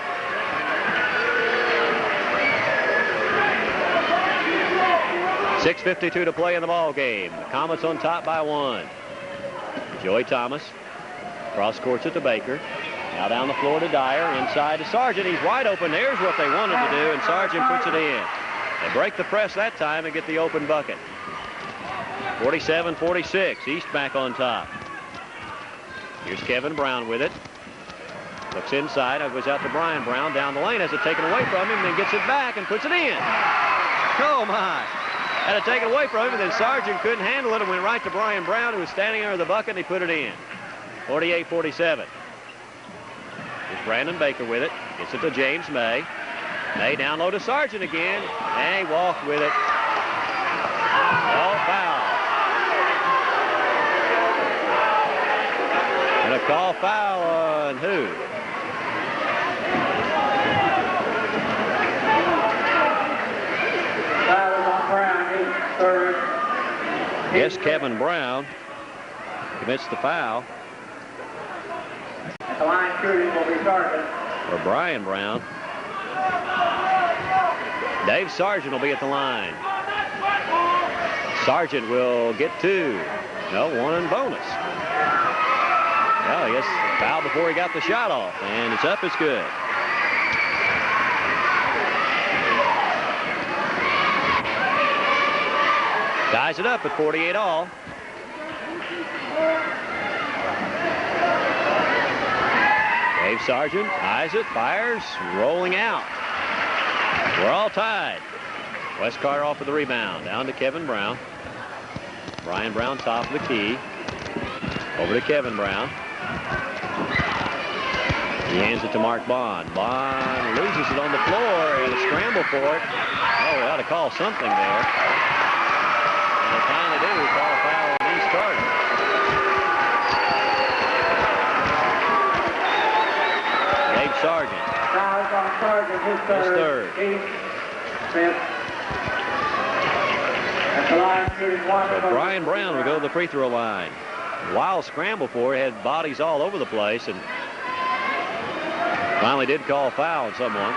.6:52 to play in the ball game. The Comets on top by 1. Joey Thomas. Cross courts it to Baker. Now down the floor to Dyer. Inside to Sargent. He's wide open. There's what they wanted to do, and Sargent puts it in. They break the press that time and get the open bucket. 47-46. East back on top. Here's Kevin Brown with it. Looks inside. It goes out to Brian Brown. Down the lane. Has it taken away from him. Then gets it back and puts it in. Oh, my. Had it taken away from him, and then Sargent couldn't handle it and went right to Brian Brown, who was standing under the bucket, and he put it in. 48-47. Here's Brandon Baker with it. Gets it to James May. May down low to Sargent again. And he walked with it. No foul. And a call foul on who? Yes, Kevin Brown commits the foul.
The line shooting will be Sargent.
For Brian Brown. Dave Sargent will be at the line. Sargent will get 2. No, 1 in bonus. Well, I guess foul before he got the shot off, and it's up, it's good. Ties it up at 48 all. Dave Sargent eyes it, fires, rolling out. We're all tied. Wes Carter off with the rebound. Down to Kevin Brown. Brian Brown top of the key. Over to Kevin Brown. He hands it to Mark Bond. Bond loses it on the floor and a scramble for it. Oh, we ought to call something there. And they finally do. We call a foul on East Carter. Dave Sargent.
Foul on Sargent, his third. At the line, shooting 1.
So Brian Brown will go to the free throw line. Wild scramble for it. Had bodies all over the place, and finally did call a foul on someone.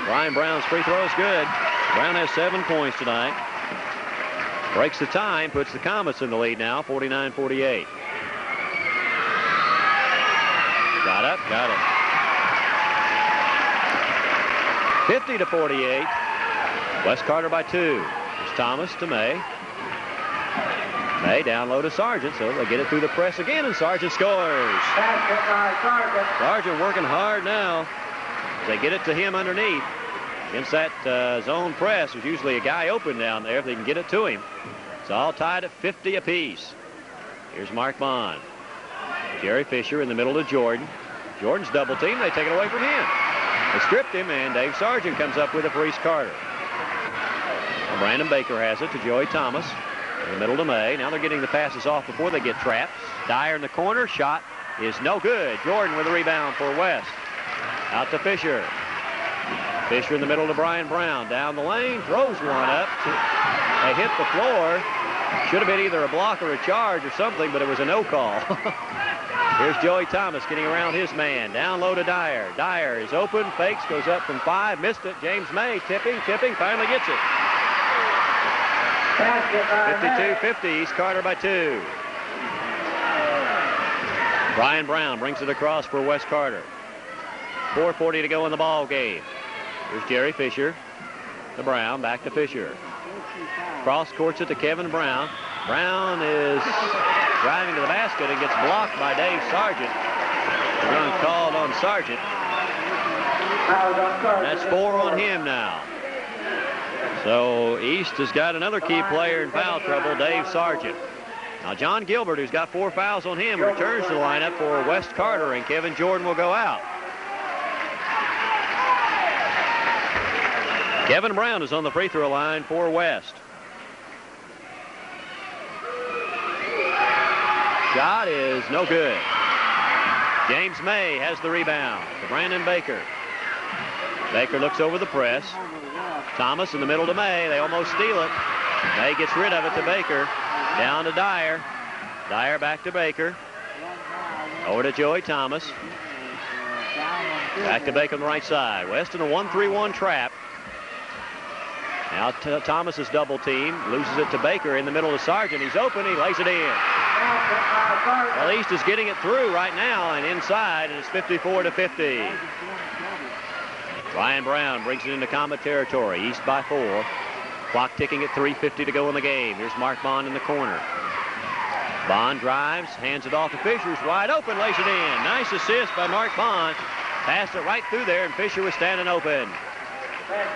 Brian Brown's free throw is good. Brown has 7 points tonight. Breaks the time, puts the Comets in the lead now, 49-48. Got up, got it. 50-48. Wes Carter by 2. It's Thomas to May. May down low to Sargent, so they get it through the press again, and Sargent scores.
Basket by Sargent.
Sargent working hard now. They get it to him underneath. Against that zone press, there's usually a guy open down there if they can get it to him. It's all tied at 50 apiece. Here's Mark Bond. Jerry Fisher in the middle to Jordan. Jordan's double team. They take it away from him. They stripped him, and Dave Sargent comes up with it for East Carter. Well, Brandon Baker has it to Joey Thomas. In the middle to May. Now they're getting the passes off before they get trapped. Dyer in the corner. Shot is no good. Jordan with a rebound for West. Out to Fisher. Fisher in the middle to Brian Brown. Down the lane. Throws one up. They hit the floor. Should have been either a block or a charge or something, but it was a no call. Here's Joey Thomas getting around his man. Down low to Dyer. Dyer is open. Fakes. Goes up from 5. Missed it. James May tipping. Finally gets it. 52-50. East Carter by 2. Brian Brown brings it across for Wes Carter. 4:40 to go in the ball game. Here's Jerry Fisher. To Brown. Back to Fisher. Cross courts it to Kevin Brown. Brown is driving to the basket and gets blocked by Dave Sargent. The run called on Sargent. That's 4 on him now. So East has got another key player in foul trouble, Dave Sargent. Now John Gilbert, who's got 4 fouls on him, returns to the lineup for Wes Carter, and Kevin Jordan will go out. Kevin Brown is on the free throw line for West. Shot is no good. James May has the rebound to Brandon Baker. Baker looks over the press. Thomas in the middle to May. They almost steal it. May gets rid of it to Baker. Down to Dyer. Dyer back to Baker. Over to Joey Thomas. Back to Baker on the right side. West in a 1-3-1 trap. Now Thomas is double team. Loses it to Baker in the middle of Sargent. He's open. He lays it in. Well, East is getting it through right now and inside, and it's 54-50. Ryan Brown brings it into Comet territory. East by 4. Clock ticking at 3:50 to go in the game. Here's Mark Bond in the corner. Bond drives, hands it off to Fisher's wide open, lays it in. Nice assist by Mark Bond. Passed it right through there, and Fisher was standing open.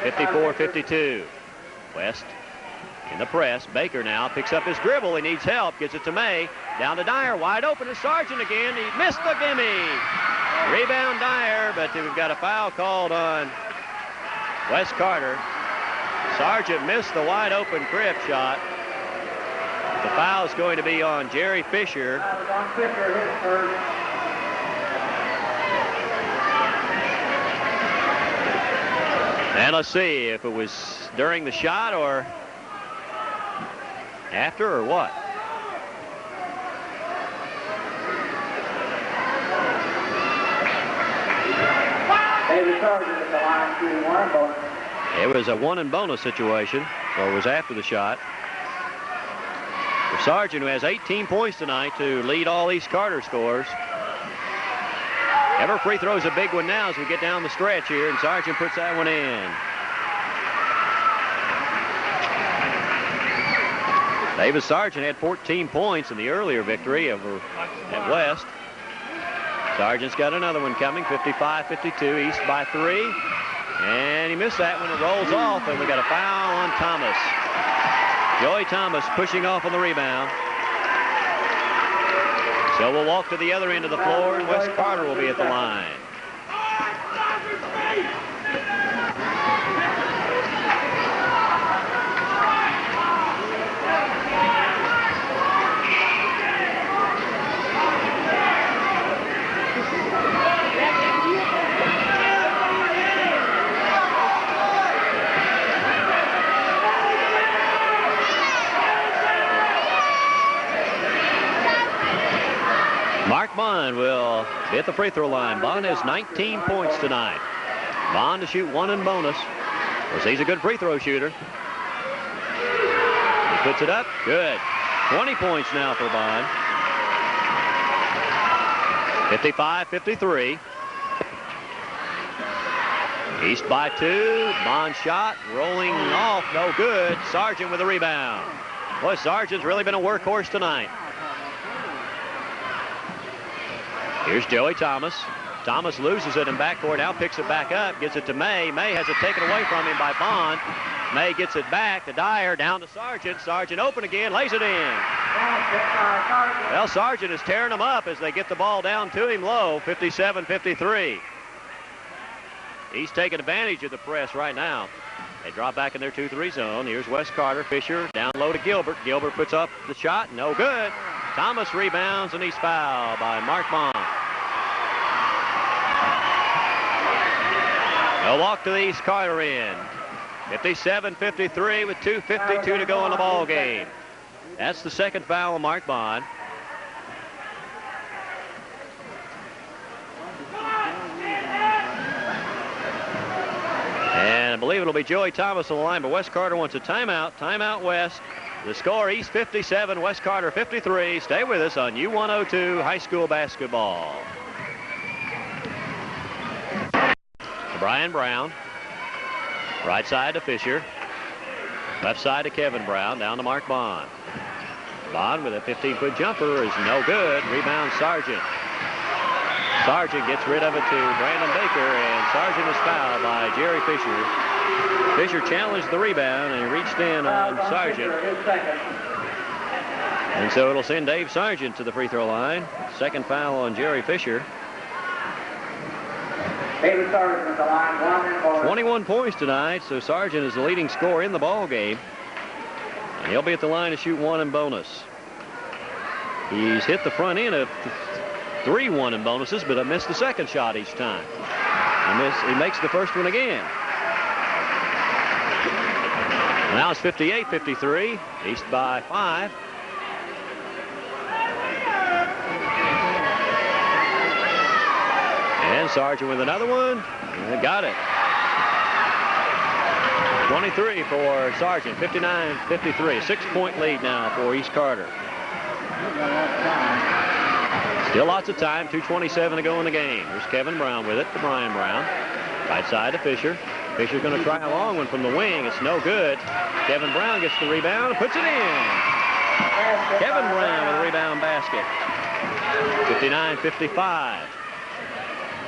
54-52. West in the press. Baker now picks up his dribble. He needs help. Gets it to May. Down to Dyer. Wide open to Sargent again. He missed the gimme. Rebound Dyer, but we've got a foul called on Wes Carter. Sargent missed the wide open crib shot. The foul is going to be on Jerry Fisher. And let's see if it was during the shot or after or what.
David Sargent at the line, shooting 1 and bonus.
It was a 1 and bonus situation, or it was after the shot. For Sargent, who has 18 points tonight to lead all East Carter scores. Every free throw is a big one now as we get down the stretch here, and Sargent puts that one in. Davis Sargent had 14 points in the earlier victory over at West. Sargent's got another one coming, 55-52, East by 3. And he missed that when it rolls off, and we got a foul on Thomas. Joey Thomas pushing off on the rebound. So we'll walk to the other end of the floor, and Wes Carter will be at the line. Mark Bond will be at the free throw line. Bond has 19 points tonight. Bond to shoot 1 in bonus. Because he's a good free throw shooter. He puts it up. Good. 20 points now for Bond. 55-53. East by 2. Bond shot. Rolling off. No good. Sargent with a rebound. Boy, Sargent's really been a workhorse tonight. Here's Joey Thomas. Thomas loses it in backcourt, now picks it back up, gets it to May. May has it taken away from him by Bond. May gets it back to Dyer, down to Sargent. Sargent open again, lays it in. Well, Sargent is tearing them up as they get the ball down to him low, 57-53. He's taking advantage of the press right now. They drop back in their 2-3 zone. Here's Wes Carter. Fisher down low to Gilbert. Gilbert puts up the shot, no good. Thomas rebounds, and he's fouled by Mark Bond. They'll walk to the East Carter end. 57-53 with 2:52 to go in the ball game. That's the second foul on Mark Bond. And I believe it'll be Joey Thomas on the line, but Wes Carter wants a timeout. Timeout West. The score, East 57, West Carter 53. Stay with us on U102 High School Basketball. To Brian Brown. Right side to Fisher. Left side to Kevin Brown. Down to Mark Bond. Bond with a 15-foot jumper is no good. Rebound Sargent. Sargent gets rid of it to Brandon Baker, and Sargent is fouled by Jerry Fisher. Fisher challenged the rebound, and he reached in on Sargent. And so it'll send Dave Sargent to the free throw line. Second foul on Jerry Fisher.
David Sargent at the line, 1 and bonus.
21 points tonight, so Sargent is the leading scorer in the ball game. And he'll be at the line to shoot 1 in bonus. He's hit the front end of 3 1 in bonuses, but missed the second shot each time. He makes the first one again. Now it's 58-53. East by 5. And Sargent with another one. And got it. 23 for Sargent. 59-53. 6-point lead now for East Carter. Still lots of time. 2:27 to go in the game. Here's Kevin Brown with it to Brian Brown. Right side to Fisher. Fisher's going to try a long one from the wing. It's no good. Kevin Brown gets the rebound and puts it in. Kevin Brown with a rebound basket. 59-55.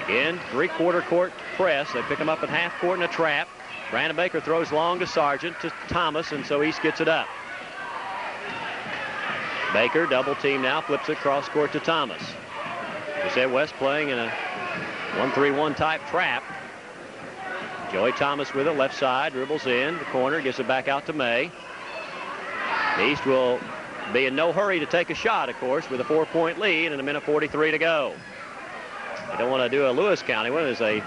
Again, three-quarter court press. They pick him up at half court in a trap. Brandon Baker throws long to Sargent to Thomas, and so East gets it up. Baker, double team now, flips it cross court to Thomas. We said West playing in a 1-3-1 type trap. Joey Thomas with it, left side, dribbles in, the corner, gets it back out to May. East will be in no hurry to take a shot, of course, with a 4-point lead and 1:43 to go. They don't want to do a Lewis County one as they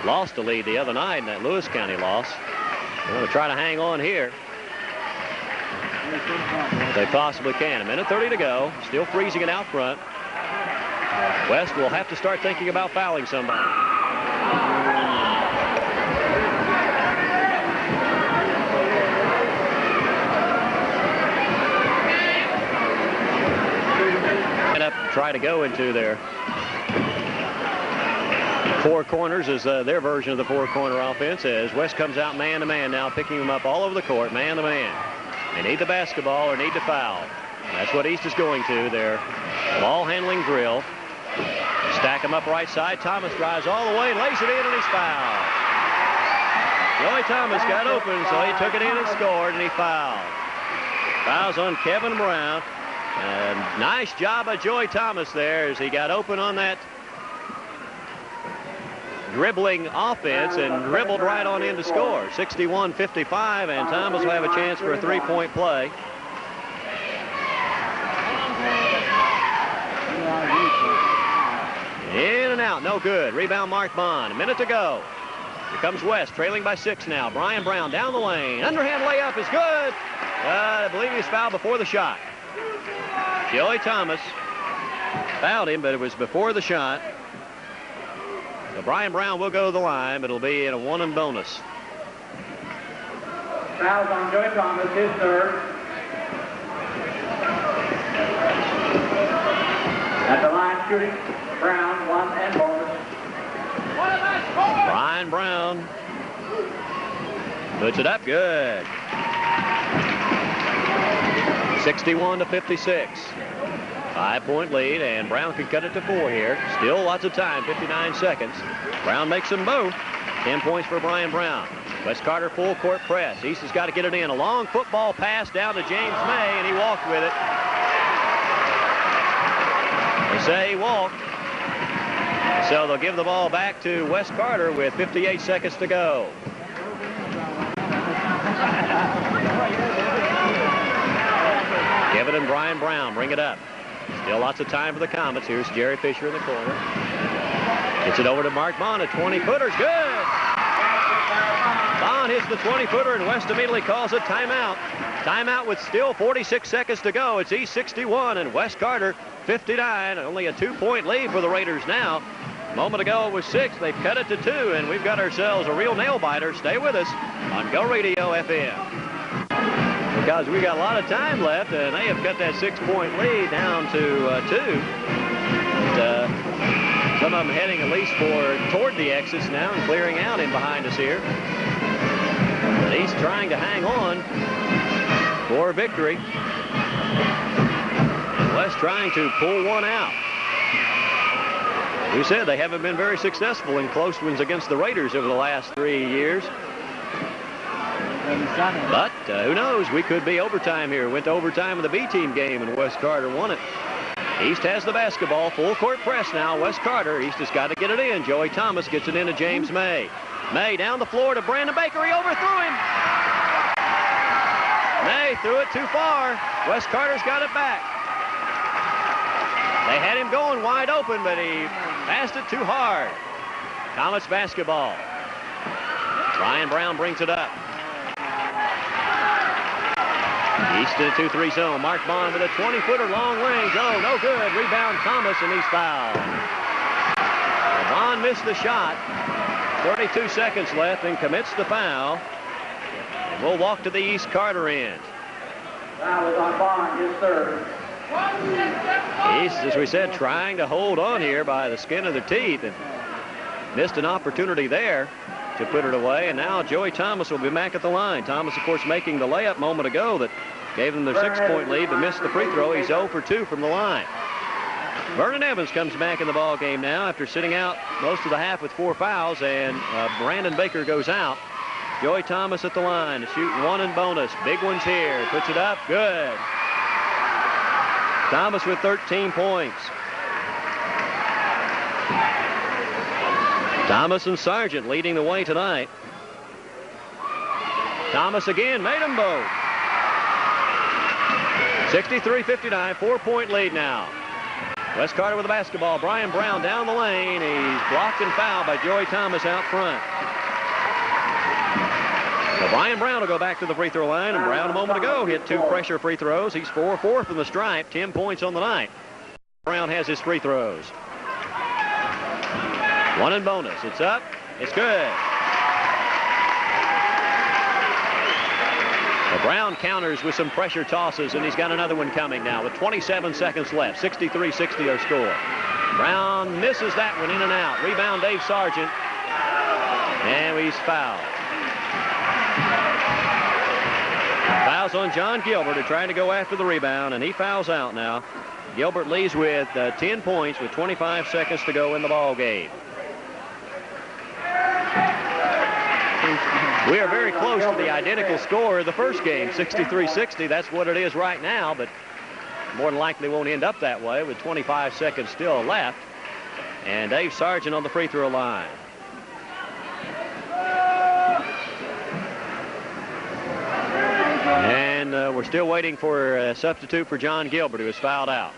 lost the lead the other night in that Lewis County loss. They're going to try to hang on here. They possibly can. 1:30 to go. Still freezing it out front. West will have to start thinking about fouling somebody. Try to go into their four corners as their version of the four-corner offense as West comes out man-to-man now, picking them up all over the court, man-to-man. They need the basketball or need to foul. That's what East is going to. Their ball-handling drill. Stack them up right side. Thomas drives all the way, lays it in, and he's fouled. Joey Thomas got open, so he took it in and scored, and he fouled. Fouls on Kevin Brown. And nice job by Joey Thomas there as he got open on that dribbling offense and dribbled right on in to score. 61-55, and Thomas will have a chance for a three-point play. In and out, no good. Rebound Mark Bond. A minute to go. Here comes West, trailing by 6 now. Brian Brown down the lane. Underhand layup is good. I believe he was fouled before the shot. Joey Thomas fouled him, but it was before the shot. So Brian Brown will go to the line, but it'll be in a 1 and bonus.
Fouls on Joey Thomas, his third. At the line shooting, Brown, 1 and bonus.
Brian Brown puts it up good. 61-56. 5-point lead, and Brown can cut it to 4 here. Still lots of time, 59 seconds. Brown makes them both. 10 points for Brian Brown. West Carter full court press. East has got to get it in. A long football pass down to James May, and he walked with it. They say he walked. So they'll give the ball back to West Carter with 58 seconds to go. Kevin and Brian Brown bring it up. Still lots of time for the Comets. Here's Jerry Fisher in the corner. Gets it over to Mark Bond. A 20-footer's good. Bond hits the 20-footer, and West immediately calls a timeout. Timeout with still 46 seconds to go. It's East 61 and West Carter 59. Only a 2-point lead for the Raiders now. A moment ago it was 6. They've cut it to 2, and we've got ourselves a real nail-biter. Stay with us on Go Radio FM. Because we got a lot of time left, and they have cut that 6-point lead down to 2. Some of them heading at least toward the exits now and clearing out in behind us here. But he's trying to hang on for victory. And West trying to pull one out. We said they haven't been very successful in close ones against the Raiders over the last 3 years. But who knows? We could be overtime here. Went to overtime in the B-team game, and West Carter won it. East has the basketball. Full court press now. West Carter. East has got to get it in. Joey Thomas gets it in to James May. May down the floor to Brandon Baker. He overthrew him. May threw it too far. West Carter's got it back. They had him going wide open, but he passed it too hard. Comets basketball. Brian Brown brings it up. East in a 2-3 zone. Mark Bond with a 20-footer long range. Oh, no good. Rebound Thomas, and he's fouled. Well, Bond missed the shot. 32 seconds left and commits the foul. And we'll walk to the East Carter end.
Foul is on Bond, his third.
East, as we said, trying to hold on here by the skin of their teeth, and missed an opportunity there to put it away. And now Joey Thomas will be back at the line. Thomas, of course, making the layup a moment ago that gave them their 6-point lead, but missed the free throw. He's 0 for 2 from the line. Vernon Evans comes back in the ball game now after sitting out most of the half with 4 fouls, and Brandon Baker goes out. Joey Thomas at the line, shooting one in bonus. Big one's here. Puts it up. Good. Thomas with 13 points. Thomas and Sargent leading the way tonight. Thomas again, made them both. 63-59, 4-point lead now. West Carter with the basketball. Brian Brown down the lane. He's blocked and fouled by Joey Thomas out front. So Brian Brown will go back to the free throw line, and Brown a moment ago hit 2 pressure free throws. He's 4-4 from the stripe, 10 points on the night. Brown has his free throws. One in bonus. It's up. It's good. Well, Brown counters with some pressure tosses, and he's got another one coming now with 27 seconds left. 63-60 our score. Brown misses that one, in and out. Rebound Dave Sargent. And he's fouled. Fouls on John Gilbert, who trying to go after the rebound, and he fouls out now. Gilbert leads with 10 points with 25 seconds to go in the ball game. We are very close to the identical score of the first game, 63-60. That's what it is right now, but more than likely won't end up that way with 25 seconds still left. And Dave Sargent on the free throw line. And we're still waiting for a substitute for John Gilbert, who was fouled out.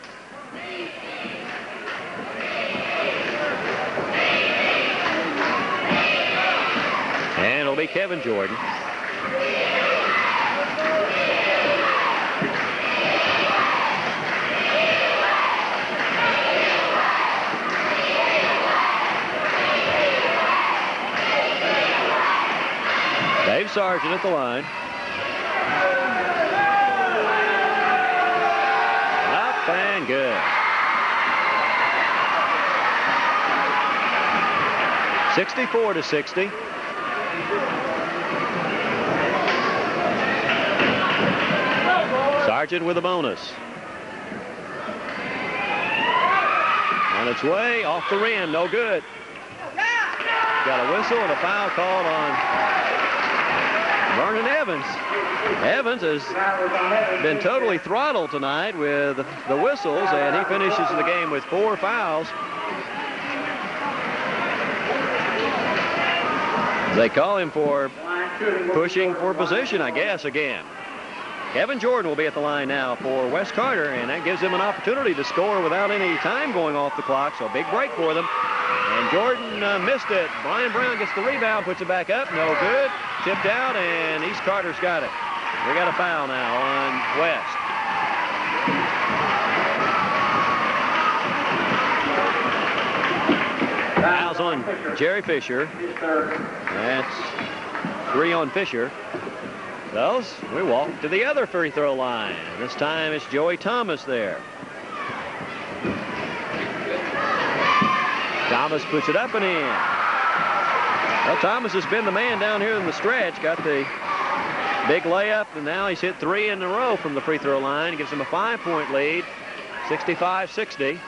And it'll be Kevin Jordan. Dave Sargent at the line. Up and good. 64-60. Sargent with a bonus. On its way, off the rim, no good. Got a whistle and a foul called on Vernon Evans. Evans has been totally throttled tonight with the whistles, and he finishes the game with 4 fouls. They call him for pushing for position, I guess, again. Kevin Jordan will be at the line now for West Carter, and that gives them an opportunity to score without any time going off the clock, so big break for them. And Jordan missed it. Brian Brown gets the rebound, puts it back up, no good. Tipped out, and East Carter's got it. We got a foul now on West. Fouls on Jerry Fisher. That's 3 on Fisher. So we walk to the other free throw line. This time it's Joey Thomas there. Thomas puts it up and in. Well, Thomas has been the man down here in the stretch. Got the big layup, and now he's hit 3 in a row from the free throw line. Gives him a 5-point lead, 65-60.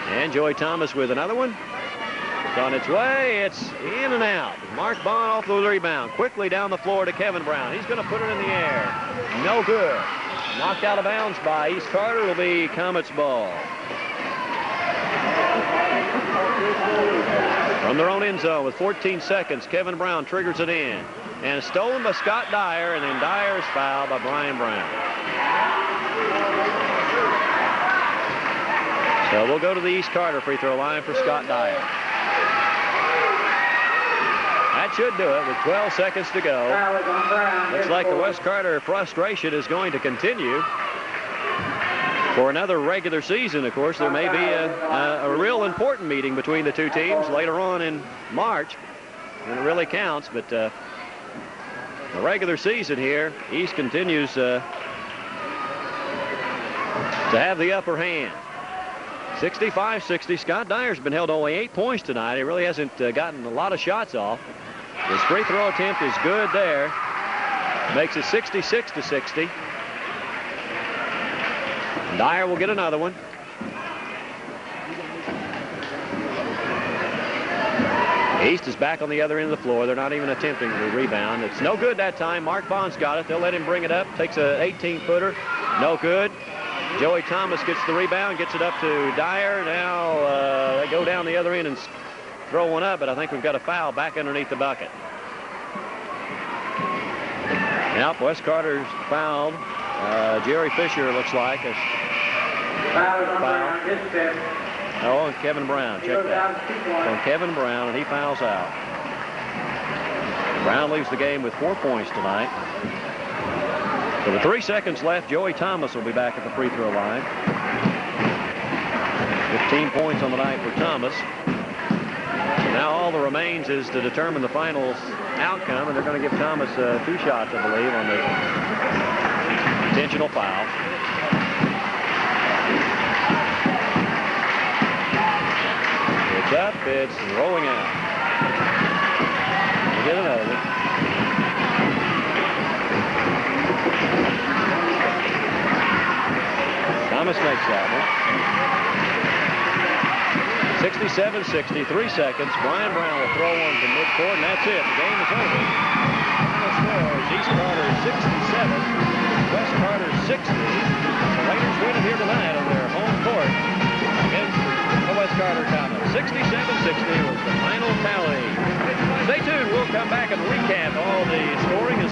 And Joey Thomas with another one. It's on its way. It's in and out. Mark Bond off the rebound. Quickly down the floor to Kevin Brown. He's going to put it in the air. No good. Knocked out of bounds by East Carter. It'll be Comets ball. From their own end zone with 14 seconds, Kevin Brown triggers it in. And stolen by Scott Dyer, and then Dyer's fouled by Brian Brown. So we'll go to the East Carter free throw line for Scott Dyer. That should do it with 12 seconds to go.
Foul is on Brown.
Looks like the West Carter frustration is going to continue for another regular season. Of course, there may be a real important meeting between the two teams later on in March, and it really counts. But the regular season here, East continues to have the upper hand. 65-60. Scott Dyer's been held only 8 points tonight. He really hasn't gotten a lot of shots off. His free throw attempt is good there. Makes it 66-60. Dyer will get another one. East is back on the other end of the floor. They're not even attempting the rebound. It's no good that time. Mark Bond's got it. They'll let him bring it up. Takes an 18-footer. No good. Joey Thomas gets the rebound, gets it up to Dyer. Now they go down the other end and throw one up, but I think we've got a foul back underneath the bucket. Yep, West Carter's fouled. Jerry Fisher looks like has fouled. Oh, and Kevin Brown. Check that. On Kevin Brown, and he fouls out. Brown leaves the game with 4 points tonight. So with 3 seconds left, Joey Thomas will be back at the free throw line. 15 points on the night for Thomas. Now all that remains is to determine the finals outcome, and they're going to give Thomas 2 shots, I believe, on the intentional foul. It's up, it's rolling out. We'll get another one. Thomas makes that one. 67-60, 3 seconds. Brian Brown will throw one from midcourt, and that's it. The game is over. Final score is East Carter 67, West Carter 60. The Raiders win it here tonight on their home court against the West Carter Comets. 67-60 was the final tally. Stay tuned. We'll come back and recap all the scoring